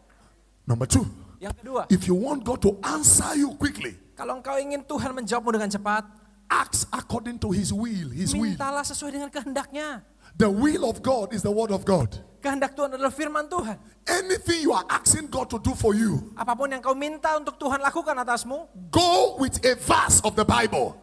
S2: Number 2,
S1: Yang kedua,
S2: if you want God to answer you quickly,
S1: kalau engkau ingin Tuhan menjawabmu dengan cepat,
S2: ask according to His will. His will.
S1: mintalah sesuai dengan kehendaknya.
S2: The will of God is the word of God.
S1: Kehendak Tuhan adalah firman Tuhan.
S2: Anything you are asking God to do for you,
S1: Apapun yang kau minta untuk Tuhan lakukan atasmu,
S2: go with a verse of the Bible.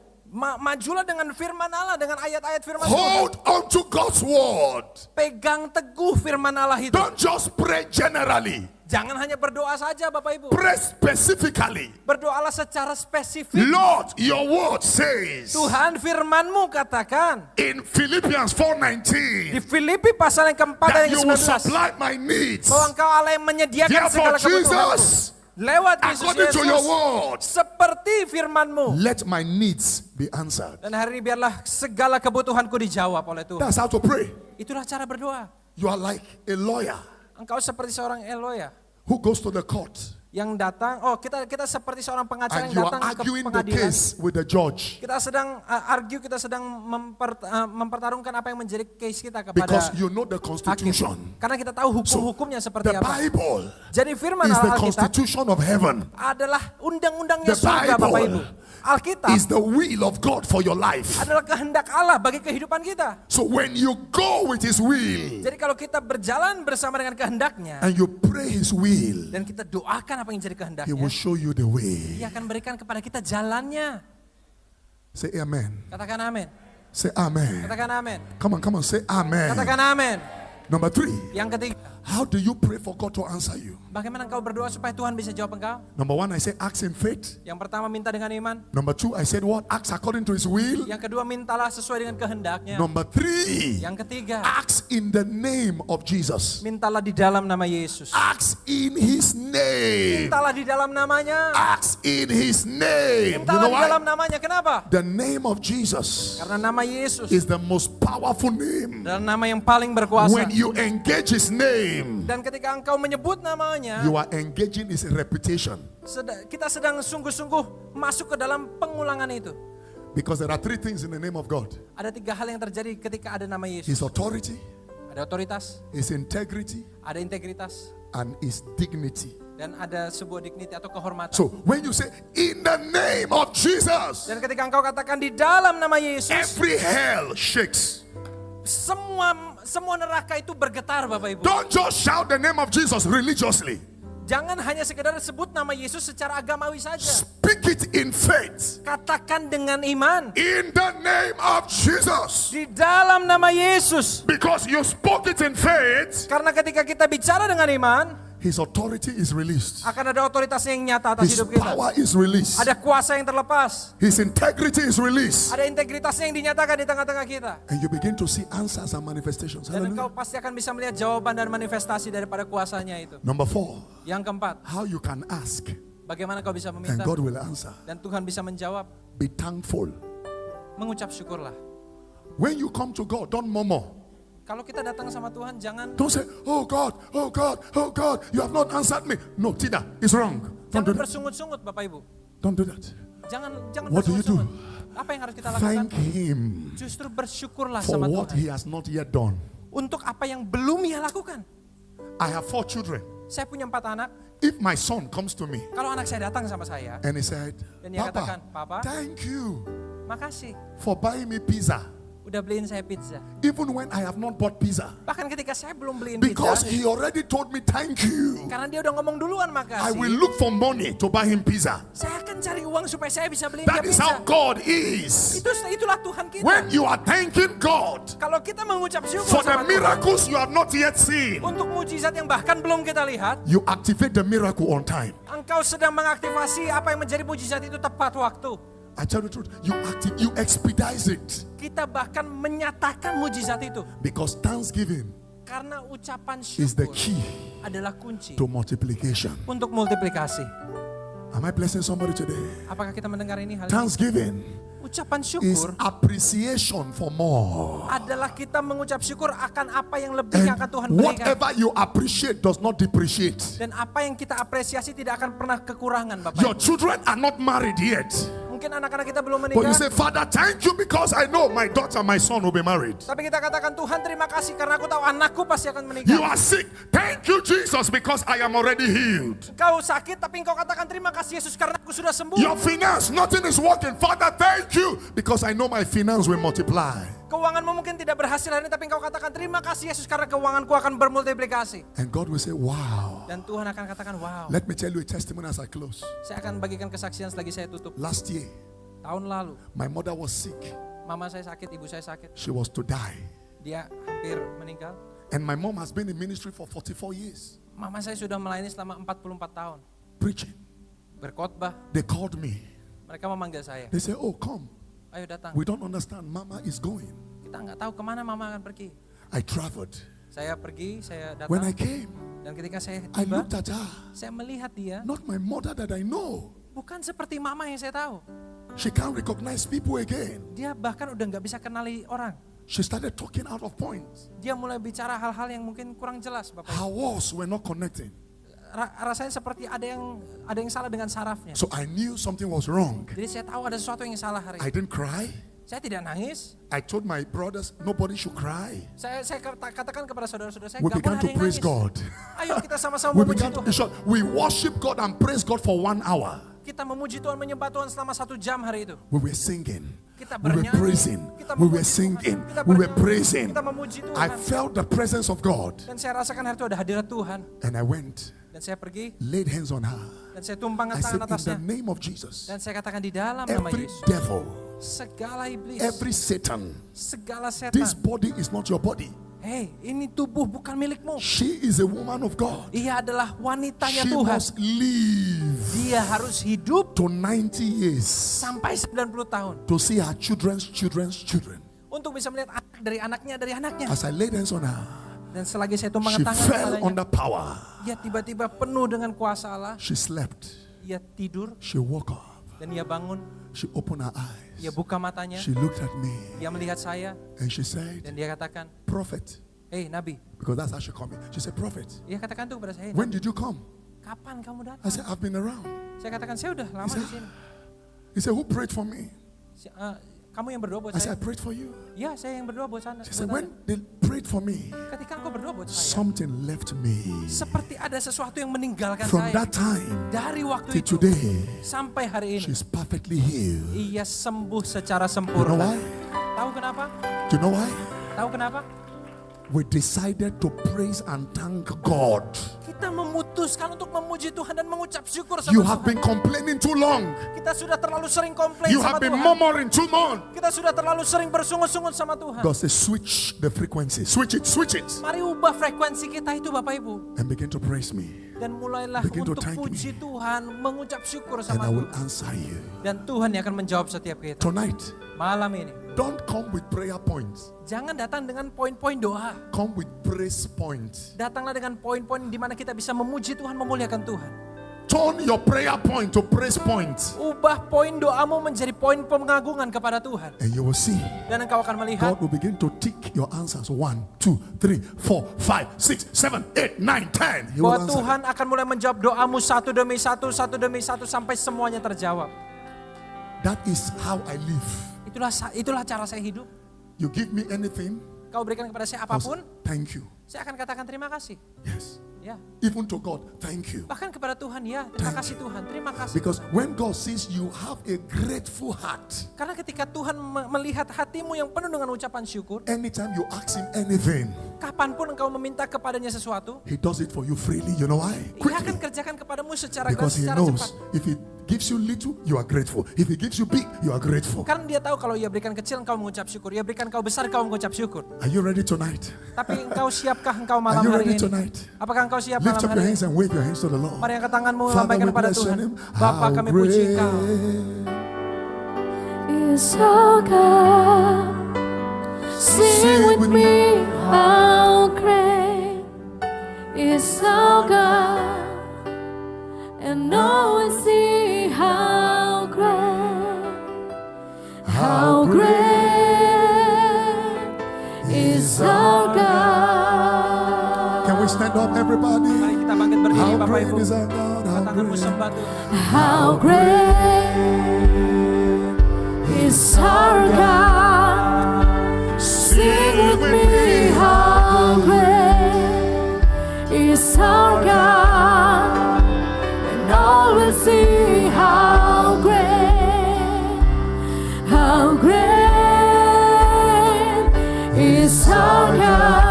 S1: majulah dengan firman Allah, dengan ayat-ayat firman Tuhan.
S2: Hold on to God's word.
S1: Pegang teguh firman Allah itu.
S2: Don't just pray generally.
S1: Jangan hanya berdoa saja, Bapak Ibu.
S2: Pray specifically.
S1: Berdoalah secara spesifik.
S2: Lord, your word says
S1: Tuhan, firman-Mu katakan
S2: in Philippians
S1: di
S2: 4:19
S1: Filipi pasal yang keempat
S2: that
S1: ayat
S2: you will
S1: ke-19
S2: supply my needs.
S1: bahwa Engkau Allah yang menyediakan
S2: Therefore,
S1: segala kebutuhanku.
S2: Jesus,
S1: Lewat Yesus
S2: according to your
S1: Yesus,
S2: word,
S1: seperti firman-Mu.
S2: let my needs be answered.
S1: Dan hari ini biarlah segala kebutuhanku dijawab oleh Tuhan.
S2: That's how to pray.
S1: Itulah cara berdoa.
S2: You are like a lawyer
S1: Engkau seperti seorang Eloya
S2: who goes to the court
S1: yang datang. Oh, kita seperti seorang pengacara
S2: and
S1: yang
S2: you are
S1: datang ke
S2: arguing the
S1: pengadilan.
S2: case with the judge
S1: Kita sedang kita sedang mempertarungkan apa yang menjadi case kita kepada
S2: because you know the
S1: hakim.
S2: Constitution.
S1: Karena kita tahu hukum-hukumnya seperti
S2: The
S1: apa.
S2: Bible
S1: Jadi firman
S2: is the
S1: Allah Alkitab
S2: constitution of heaven.
S1: adalah undang-undangnya
S2: The
S1: surga, Bapak
S2: Bible
S1: Ibu. Alkitab
S2: is the will of God for your life.
S1: adalah kehendak Allah bagi kehidupan kita.
S2: So when you go with His will
S1: Jadi kalau kita berjalan bersama dengan kehendaknya
S2: and you pray His will,
S1: dan kita doakan apa yang jadi
S2: He
S1: kehendaknya,
S2: will show you the way.
S1: Dia akan berikan kepada kita jalannya.
S2: Say amen.
S1: Katakan amin.
S2: Say amen.
S1: Katakan amin.
S2: Come on, say amen.
S1: Katakan amin.
S2: Number 3,
S1: Yang ketiga,
S2: how do you pray for God to answer you?
S1: bagaimana engkau berdoa supaya Tuhan bisa jawab engkau?
S2: Number 1, I say ask in faith.
S1: Yang pertama, minta dengan iman.
S2: Number 2, I said what? Ask according to his will.
S1: Yang kedua, mintalah sesuai dengan kehendaknya.
S2: Number 3,
S1: Yang ketiga,
S2: ask in the name of Jesus.
S1: mintalah di dalam nama Yesus.
S2: Ask in his name.
S1: Mintalah di dalam namanya.
S2: Ask in his name. You
S1: Mintalah
S2: know
S1: di dalam
S2: why?
S1: namanya. Kenapa?
S2: The name of Jesus
S1: Karena nama Yesus
S2: is the most powerful name.
S1: adalah nama yang paling berkuasa.
S2: When you engage his name,
S1: Dan ketika engkau menyebut namanya,
S2: you are engaging his reputation.
S1: kita sedang sungguh-sungguh masuk ke dalam pengulangan itu.
S2: Because there are 3 things in the name of God:
S1: Ada 3 hal yang terjadi ketika ada nama Yesus.
S2: his authority,
S1: Ada otoritas,
S2: his integrity,
S1: ada integritas,
S2: and his dignity.
S1: dan ada sebuah dignity atau kehormatan.
S2: So when you say in the name of Jesus,
S1: Dan ketika engkau katakan di dalam nama Yesus,
S2: every hell shakes.
S1: semua neraka itu bergetar, Bapak Ibu.
S2: Don't just shout the name of Jesus religiously.
S1: Jangan hanya sekedar sebut nama Yesus secara agamawi saja.
S2: Speak it in faith.
S1: Katakan dengan iman.
S2: In the name of Jesus.
S1: Di dalam nama Yesus.
S2: Because you spoke it in faith,
S1: Karena ketika kita bicara dengan iman,
S2: his authority is released.
S1: akan ada otoritas yang nyata atas
S2: His
S1: hidup kita.
S2: power is released.
S1: Ada kuasa yang terlepas.
S2: His integrity is released.
S1: Ada integritasnya yang dinyatakan di tengah-tengah kita.
S2: And you begin to see answers and manifestations.
S1: Dan engkau
S2: Hallelujah.
S1: pasti akan bisa melihat jawaban dan manifestasi daripada kuasanya itu.
S2: Number 4,
S1: Yang keempat,
S2: how you can ask
S1: bagaimana kau bisa
S2: and
S1: meminta
S2: God will answer.
S1: dan Tuhan bisa menjawab.
S2: Be thankful.
S1: Mengucap syukurlah.
S2: When you come to God, don't murmur.
S1: Kalau kita datang sama Tuhan, jangan
S2: Don't say, oh God, oh God, oh God, you have not answered me. No, Tida, it's wrong. Don't do
S1: jangan
S2: that.
S1: bersungut-sungut, Bapak Ibu.
S2: Don't do that.
S1: Jangan
S2: What do you do?
S1: bersungut-sungut. Apa yang harus kita lakukan?
S2: Thank him
S1: Justru bersyukurlah
S2: for
S1: sama
S2: what
S1: Tuhan.
S2: he has not yet done.
S1: Untuk apa yang belum ia lakukan.
S2: I have 4 children.
S1: Saya punya 4 anak.
S2: If my son comes to me
S1: Kalau anak saya datang sama saya,
S2: and he said,
S1: dan dia katakan,
S2: Papa,
S1: Papa,
S2: thank you
S1: makasih
S2: for buying me pizza.
S1: udah beliin saya pizza.
S2: Even when I have not bought pizza.
S1: Bahkan ketika saya belum beliin
S2: Because
S1: pizza,
S2: he already told me thank you.
S1: karena dia udah ngomong duluan
S2: I
S1: makasih.
S2: will look for money to buy him pizza.
S1: Saya akan cari uang supaya saya bisa beliin
S2: That
S1: dia
S2: is
S1: pizza.
S2: how God is.
S1: Itulah Tuhan kita.
S2: When you are thanking God
S1: Kalau kita mengucap
S2: for
S1: syukur
S2: the
S1: sama Tuhan,
S2: miracles you have not yet seen,
S1: untuk mujizat yang bahkan belum kita lihat,
S2: you activate the miracle on time.
S1: engkau sedang mengaktifasi apa yang menjadi mujizat itu tepat waktu.
S2: I tell the truth, you expedite it.
S1: Kita bahkan menyatakan mujizat itu.
S2: Because thanksgiving
S1: Karena ucapan
S2: is the
S1: syukur
S2: key
S1: adalah kunci
S2: to multiplication.
S1: untuk multiplikasi.
S2: Am I blessing somebody today?
S1: Apakah kita mendengar ini hal ini?
S2: Thanksgiving
S1: Ucapan
S2: is
S1: syukur
S2: appreciation for more.
S1: adalah kita mengucap syukur akan apa yang lebih yang
S2: And
S1: akan Tuhan berikan.
S2: whatever you appreciate does not depreciate.
S1: Dan apa yang kita apresiasi tidak akan pernah kekurangan, Bapak.
S2: Your children are not married yet.
S1: Mungkin anak-anak kita belum
S2: But you
S1: menikah.
S2: say, Father, thank you because I know my daughter, my son will be married.
S1: Tapi kita katakan, Tuhan terima kasih karena aku tahu anakku pasti akan
S2: You
S1: menikah.
S2: are sick. Thank you, Jesus, because I am already healed.
S1: Kau sakit tapi engkau katakan terima kasih Yesus karena aku sudah sembuh.
S2: Your finance, nothing is working. Father, thank you because I know my finance will multiply.
S1: Keuanganmu mungkin tidak berhasil hari ini tapi engkau katakan terima kasih Yesus karena keuanganku akan bermultiplikasi.
S2: And God will say, wow.
S1: Dan Tuhan akan katakan, wow.
S2: Let me tell you a testimony as I close.
S1: Saya akan bagikan kesaksian selagi saya tutup.
S2: Last year,
S1: Tahun lalu,
S2: my mother was sick.
S1: mama saya sakit, ibu saya sakit.
S2: She was to die.
S1: Dia hampir meninggal.
S2: And my mom has been in ministry for 44 years,
S1: Mama saya sudah melayani selama 44 tahun.
S2: preaching.
S1: Berkhotbah,
S2: They called me.
S1: mereka memanggil saya.
S2: They said, oh, come.
S1: Ayo datang.
S2: We don't understand. Mama is going.
S1: Kita nggak tahu kemana mama akan pergi.
S2: I traveled.
S1: Saya pergi, saya
S2: When I
S1: datang.
S2: came,
S1: Dan ketika saya
S2: I
S1: tiba,
S2: looked at her.
S1: saya melihat dia.
S2: Not my mother that I know.
S1: Bukan seperti mama yang saya tahu.
S2: She can't recognize people again.
S1: Dia bahkan udah nggak bisa kenali orang.
S2: She started talking out of points.
S1: Dia mulai bicara hal-hal yang mungkin kurang jelas, Bapak.
S2: Her words were not connecting.
S1: Rasanya seperti ada yang salah dengan sarafnya.
S2: So I knew something was wrong.
S1: Jadi saya tahu ada sesuatu yang salah hari
S2: I
S1: ini.
S2: didn't cry.
S1: Saya tidak nangis.
S2: I told my brothers nobody should cry.
S1: Saya katakan kepada saudara-saudara saya,
S2: We
S1: nggak
S2: began
S1: boleh
S2: to
S1: ada yang
S2: praise
S1: nangis.
S2: God.
S1: Ayo kita sama-sama
S2: We
S1: memuji
S2: began to, in
S1: Tuhan.
S2: short, we worship God and praise God for 1 hour.
S1: Kita memuji Tuhan, menyembah Tuhan selama 1 jam hari itu.
S2: We were singing.
S1: Kita
S2: We were
S1: bernyanyi,
S2: praising.
S1: kita
S2: We were
S1: memuji Tuhan,
S2: singing.
S1: kita
S2: We were
S1: bernyanyi,
S2: praising.
S1: kita memuji Tuhan.
S2: I felt the presence of God.
S1: Dan saya rasakan hari itu ada hadirat Tuhan.
S2: And I went,
S1: Dan saya pergi,
S2: laid hands on her.
S1: dan saya tumpangkan
S2: I said,
S1: tangan
S2: in the
S1: atasnya.
S2: name of Jesus,
S1: Dan saya katakan di dalam nama
S2: every
S1: Yesus.
S2: devil
S1: segala iblis,
S2: every Satan.
S1: segala
S2: This
S1: setan.
S2: body is not your body.
S1: Hei, ini tubuh bukan milikmu.
S2: She is a woman of God.
S1: Ia adalah wanitanya
S2: She
S1: Tuhan.
S2: must live
S1: Dia harus hidup
S2: to 90 years
S1: sampai 90 tahun.
S2: to see her children's children.
S1: Untuk bisa melihat anak dari anaknya.
S2: As I laid hands on her,
S1: Dan selagi saya tumpangkan
S2: she
S1: tangan
S2: fell
S1: kepadanya,
S2: under power.
S1: ia tiba-tiba penuh dengan kuasa Allah.
S2: She slept.
S1: Ia tidur
S2: She woke up.
S1: dan ia bangun.
S2: She opened her eyes.
S1: Ia buka matanya.
S2: She looked at me
S1: Ia melihat saya
S2: and she said,
S1: dan dia katakan,
S2: Prophet.
S1: "Hei Nabi."
S2: Because that's how she called me. She said, Prophet,
S1: Ia katakan tuh kepada saya,
S2: when
S1: "Nabi,
S2: did you come?
S1: kapan kamu
S2: I
S1: datang?"
S2: said, I've been around.
S1: Saya katakan, "Saya udah lama di sini."
S2: He said, who prayed for me?
S1: Kamu yang berdoa buat
S2: I said, I
S1: saya.
S2: prayed for you.
S1: Ya, saya yang berdoa buat sana.
S2: She said,
S1: buat
S2: when
S1: Anda.
S2: they prayed for me,
S1: Ketika engkau berdoa buat saya,
S2: something left me.
S1: seperti ada sesuatu yang meninggalkan
S2: From
S1: saya.
S2: that time
S1: Dari waktu
S2: till
S1: itu
S2: today,
S1: sampai hari ini,
S2: she's perfectly healed.
S1: ia sembuh secara
S2: You know
S1: sempurna.
S2: why?
S1: Tahu kenapa?
S2: Do you know why?
S1: Tahu kenapa?
S2: We decided to praise and thank God.
S1: Kita memutuskan untuk memuji Tuhan dan mengucap syukur sama
S2: You have
S1: Tuhan.
S2: been complaining too long.
S1: Kita sudah terlalu sering komplain
S2: You
S1: sama
S2: have been
S1: Tuhan.
S2: murmuring too long.
S1: Kita sudah terlalu sering bersungut-sungut sama Tuhan.
S2: God says, switch the frequency. Switch it, switch it.
S1: Mari ubah frekuensi kita itu Bapak Ibu.
S2: And begin to praise me.
S1: Dan mulailah
S2: Begin to
S1: untuk
S2: thank
S1: puji
S2: me.
S1: Tuhan, mengucap syukur
S2: And
S1: sama
S2: I will
S1: Tuhan.
S2: answer you.
S1: Dan Tuhan yang akan menjawab setiap kita.
S2: Tonight,
S1: Malam ini,
S2: don't come with prayer points.
S1: jangan datang dengan poin-poin doa.
S2: Come with praise points.
S1: Datanglah dengan poin-poin di mana kita bisa memuji Tuhan, memuliakan Tuhan.
S2: Turn your prayer point to praise points.
S1: Ubah poin doamu menjadi poin pengagungan kepada Tuhan.
S2: And you will see
S1: Dan engkau akan melihat
S2: God will begin to tick your answers. 1, 2, 3, 4, 5, 6, 7, 8, 9, 10. He will
S1: bahwa
S2: answer.
S1: Tuhan akan mulai menjawab doamu satu demi satu sampai semuanya terjawab.
S2: That is how I live.
S1: Itulah cara saya hidup.
S2: You give me anything,
S1: Kau berikan kepada saya
S2: I'll
S1: apapun,
S2: say, thank you.
S1: saya akan katakan terima kasih.
S2: Yes.
S1: Ya,
S2: Even to God, thank you.
S1: bahkan kepada Tuhan ya, terima
S2: Thank
S1: kasih Tuhan, terima kasih.
S2: Because when God sees you have a grateful heart,
S1: Karena ketika Tuhan melihat hatimu yang penuh dengan ucapan syukur,
S2: anytime you ask Him anything,
S1: kapanpun engkau meminta kepadanya sesuatu,
S2: He does it for you freely. You know why?
S1: Ia akan
S2: Quickly.
S1: kerjakan kepadamu secara
S2: Because He
S1: secara
S2: knows
S1: cepat.
S2: if He gives you little, you are grateful. If He gives you big, you are grateful.
S1: Karena dia tahu kalau ia berikan kecil engkau mengucap syukur, ia berikan engkau besar engkau mengucap syukur.
S2: Are you ready tonight?
S1: Tapi engkau siapkah engkau
S2: Are
S1: malam
S2: you
S1: hari
S2: ready
S1: ini?
S2: tonight?
S1: Apakah engkau siap
S2: Lift
S1: malam
S2: up your
S1: hari ini?
S2: hands and wave your hands to the Lord.
S1: Mari angkat tanganmu,
S2: Father,
S1: lambaikan
S2: we
S1: kepada
S2: bless your
S1: Tuhan.
S2: name.
S1: Bapa,
S2: How
S1: kami puji
S2: great
S1: Engkau.
S3: is our God. Sing with me, how great is our God, and know and see how great is our God.
S2: Can we stand up, everybody?
S1: Mari kita bangkit berdiri
S2: How
S1: Bapak
S2: great
S1: Ibu.
S2: is our God? How
S1: Tanganmu
S2: great.
S1: sembah Tuhan.
S3: How great is our God. Sing with me, how great is our God, and all will see how great is our God.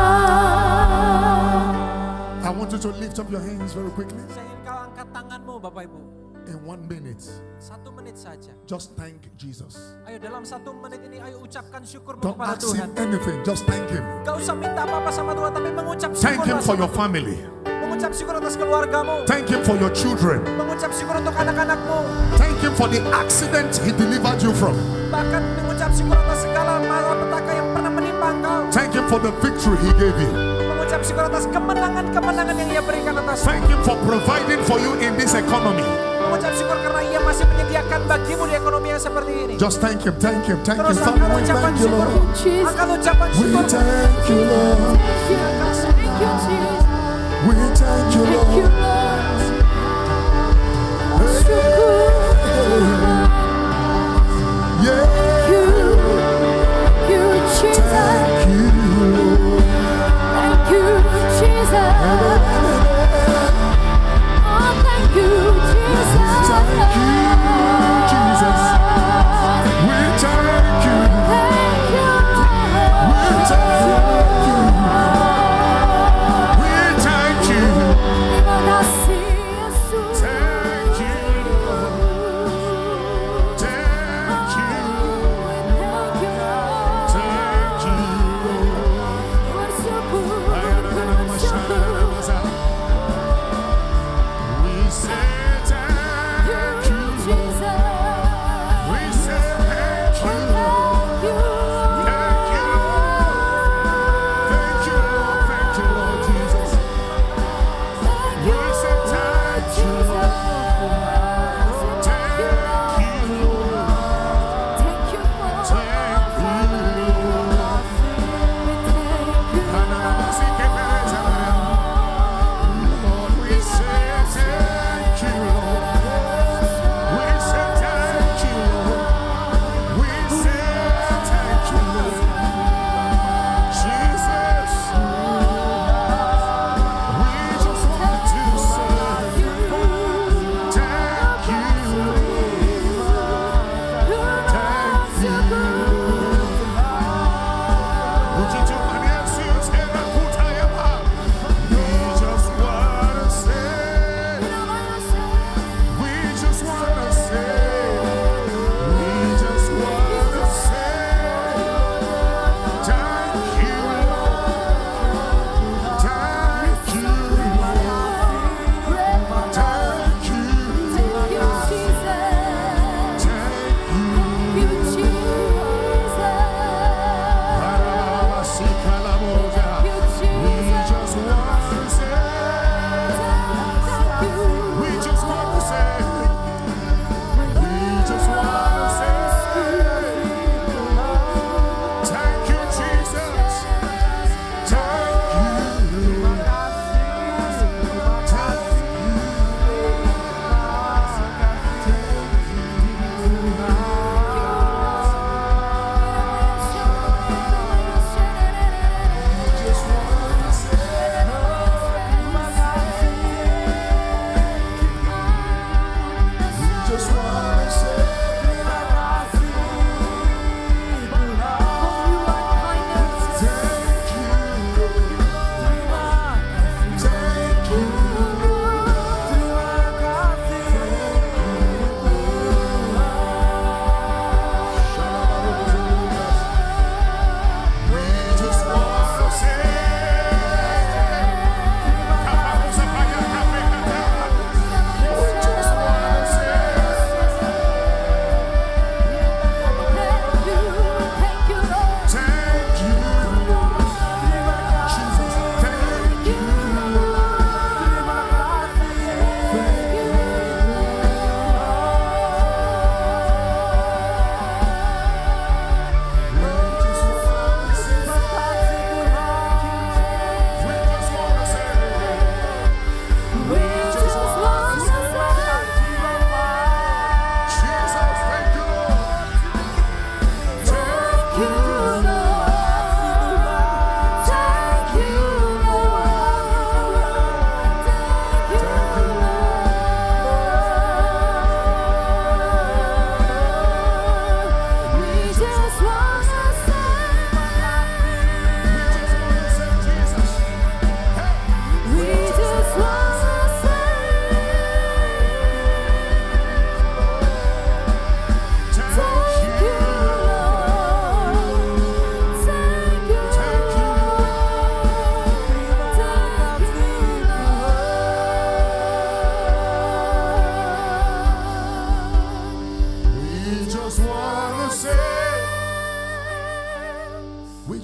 S2: I want you to lift up your hands very quickly.
S1: Saya ingin kau angkat tanganmu Bapak Ibu.
S2: In 1 minute,
S1: 1 menit saja.
S2: just thank Jesus.
S1: Ayo dalam 1 menit ini ayo ucapkan syukurmu
S2: Don't
S1: kepada
S2: ask
S1: Tuhan.
S2: Him anything, just thank Him.
S1: Gak usah minta apa-apa sama Tuhan, tapi mengucap
S2: Thank
S1: syukur
S2: Him for
S1: sama
S2: your
S1: Tuhan.
S2: family.
S1: Mengucap syukur atas keluargamu.
S2: Thank Him for your children.
S1: Mengucap syukur untuk anak-anakmu.
S2: Thank Him for the accident He delivered you from.
S1: Bahkan mengucap syukur atas segala malapetaka yang pernah menimpa engkau.
S2: Thank Him for the victory He gave you.
S1: Mengucap syukur atas kemenangan-kemenangan yang ia berikan atas.
S2: Thank Him for providing for you in this economy.
S1: Mengucap syukur karena ia masih menyediakan bagimu di ekonomi yang seperti ini.
S2: Just thank Him, thank Him, thank Him.
S1: Terus
S2: Father,
S1: angkat
S2: we
S1: ucapan
S2: thank you,
S1: syukur.
S2: Lord.
S3: Jesus.
S1: Angkat ucapan
S2: We
S1: syukur.
S2: thank you, Lord.
S3: Thank you, Jesus.
S2: We thank you,
S3: Thank you,
S2: Lord.
S3: Lord. Syukur.
S2: Yeah,
S3: Thank you, Jesus.
S2: thank you.
S3: Thank you, Jesus. Oh, thank you, Jesus.
S2: Thank you, Jesus. We thank you.
S3: Thank you.
S2: We thank you. We thank you.
S3: Terima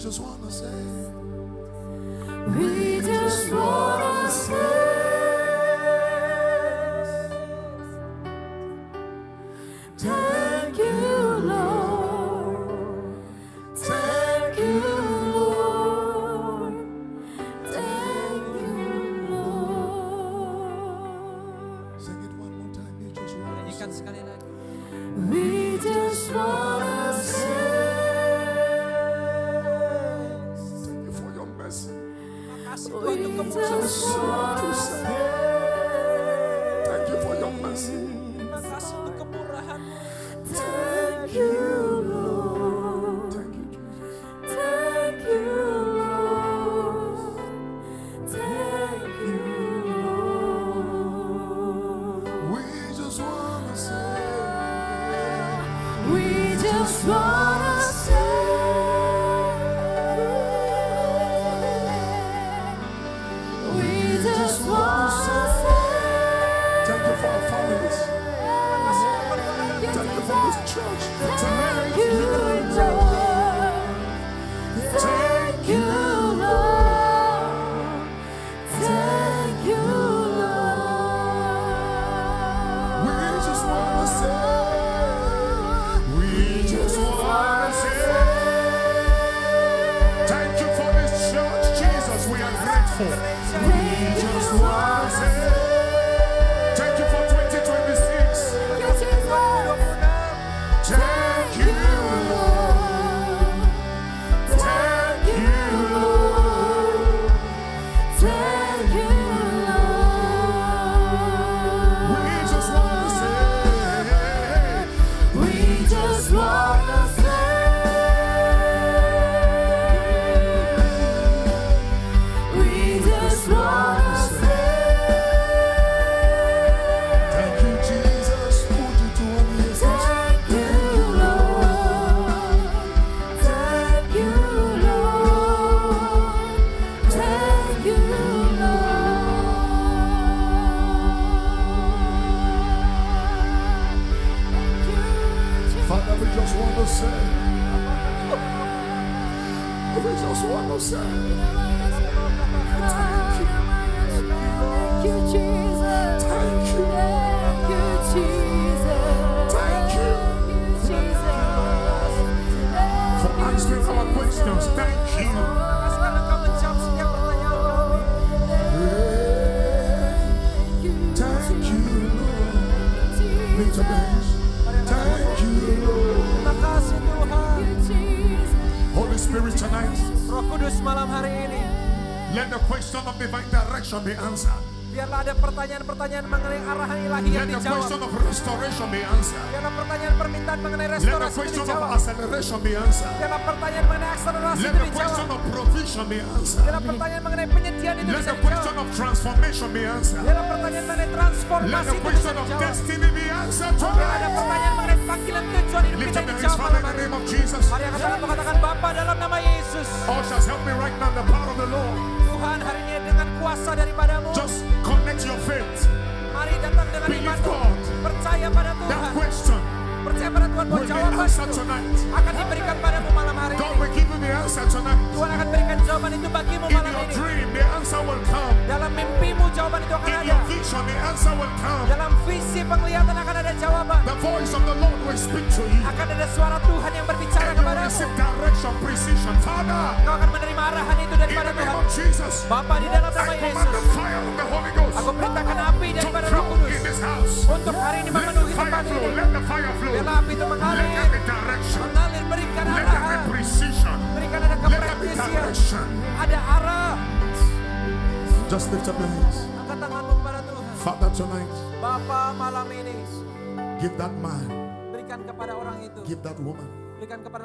S2: just wanna say,
S3: We just wanna say, thank you, Lord. Thank you, Lord. Thank you, Lord.
S2: sing it one more time. You just wanna
S1: Nyanyikan
S2: say,
S1: sekali lagi.
S3: We just wanna say,
S2: thank you for your mercy.
S1: Makasih Tuhan
S3: we
S1: untuk
S3: just
S1: kemurahan-Mu.
S3: wanna say,
S2: Thank you for your mercy.
S1: Terima kasih untuk kemurahan-Mu.
S3: thank you, Lord.
S2: Thank you, Jesus.
S3: Thank you, Lord. Thank you, Lord.
S2: We just wanna say,
S3: We just wanna say, we just wanna say,
S2: thank you for our families. Thank you for this church.
S3: thank you, Lord. Thank you, Lord. Thank you, Lord.
S2: We just wanna say, we just wanna say, thank you for this church, Jesus. We are grateful. We just wanna say, thank you for 2026. Thank you,
S3: Lord.
S2: thank you,
S3: Lord. Thank you, Lord.
S2: we just wanna say,
S3: We just wanna say, we just wanna say,
S2: thank you, Jesus. Put it to all your
S3: thank you, Lord. Thank you, Lord. Thank you, Lord.
S2: Father, we just want to say, we just want to say,
S3: Thank you, Jesus.
S2: thank you,
S3: Thank you, Jesus.
S2: thank you
S3: Jesus.
S2: for answering our questions. Thank you.
S1: Makasih karena Engkau menjawab setiap pertanyaan kami.
S2: Thank you, Lord. Lift up your hands. Thank you, Lord.
S1: Terima kasih Tuhan.
S2: Holy Spirit, tonight,
S1: Roh Kudus malam hari ini.
S2: let the question of divine direction be answered.
S1: Biarlah ada pertanyaan-pertanyaan mengenai arahan ilahi yang
S2: Let the
S1: dijawab.
S2: question of restoration be answered.
S1: Biarlah pertanyaan permintaan mengenai
S2: Let the
S1: restorasi itu
S2: question of
S1: dijawab.
S2: acceleration be answered.
S1: Biarlah pertanyaan mengenai akselerasi
S2: Let
S1: itu
S2: the
S1: dijawab.
S2: question of provision be answered.
S1: Biarlah pertanyaan mengenai penyediaan itu
S2: Let
S1: bisa
S2: the question
S1: dijawab.
S2: of transformation be answered.
S1: Biarlah pertanyaan mengenai
S2: Let
S1: transformasi
S2: the
S1: itu bisa
S2: question of
S1: dijawab.
S2: destiny be answered
S1: Biarlah ada
S2: tonight.
S1: pertanyaan mengenai panggilan tujuan hidup
S2: Lift
S1: kita
S2: up your hands,
S1: dijawab
S2: Father,
S1: malam
S2: in the
S1: hari.
S2: name of Jesus.
S1: Mari angkat tangan katakan Bapa dalam nama Yesus.
S2: Ushers, help me right now in the power of the Lord.
S1: Tuhan hari ini dengan kuasa daripadamu.
S2: Just connect your faith.
S1: Mari datang dengan
S2: Believe
S1: iman.
S2: God.
S1: Percaya pada
S2: That
S1: Tuhan.
S2: question
S1: Percaya pada Tuhan bahwa
S2: will be
S1: jawaban
S2: answered
S1: itu
S2: tonight.
S1: akan diberikan padamu malam hari
S2: God
S1: ini.
S2: will give you the answer tonight.
S1: Tuhan akan berikan jawaban itu bagimu
S2: In
S1: malam
S2: your
S1: ini.
S2: dream, the answer will come.
S1: Dalam mimpimu jawaban itu akan
S2: In
S1: ada.
S2: your vision, the answer will come.
S1: Dalam visi penglihatan akan ada jawaban.
S2: The voice of the Lord will speak to you.
S1: Akan ada suara Tuhan yang berbicara
S2: And you will
S1: kepadamu.
S2: receive direction, precision. Father,
S1: Kau akan menerima arahan itu
S2: in
S1: daripada
S2: the name
S1: Tuhan.
S2: of Jesus,
S1: Bapa di dalam nama
S2: I command
S1: Yesus.
S2: the fire of the Holy Ghost
S1: Aku perintahkan api
S2: to
S1: daripada Roh
S2: flow
S1: Kudus
S2: in this house.
S1: untuk hari ini
S2: Let the
S1: memenuhi
S2: fire
S1: tempat
S2: flow.
S1: ini.
S2: Let the fire flow.
S1: Biarlah api itu
S2: Let
S1: mengalir,
S2: there be direction.
S1: mengalir, berikan
S2: Let there be
S1: arahan,
S2: precision.
S1: berikan ada
S2: Let there be
S1: kepresisian,
S2: direction.
S1: ada arah.
S2: Just lift up your hands.
S1: Angkat tanganmu kepada Tuhan.
S2: Father, tonight,
S1: Bapa malam ini
S2: give that man,
S1: berikan kepada orang itu,
S2: give that woman
S1: berikan kepada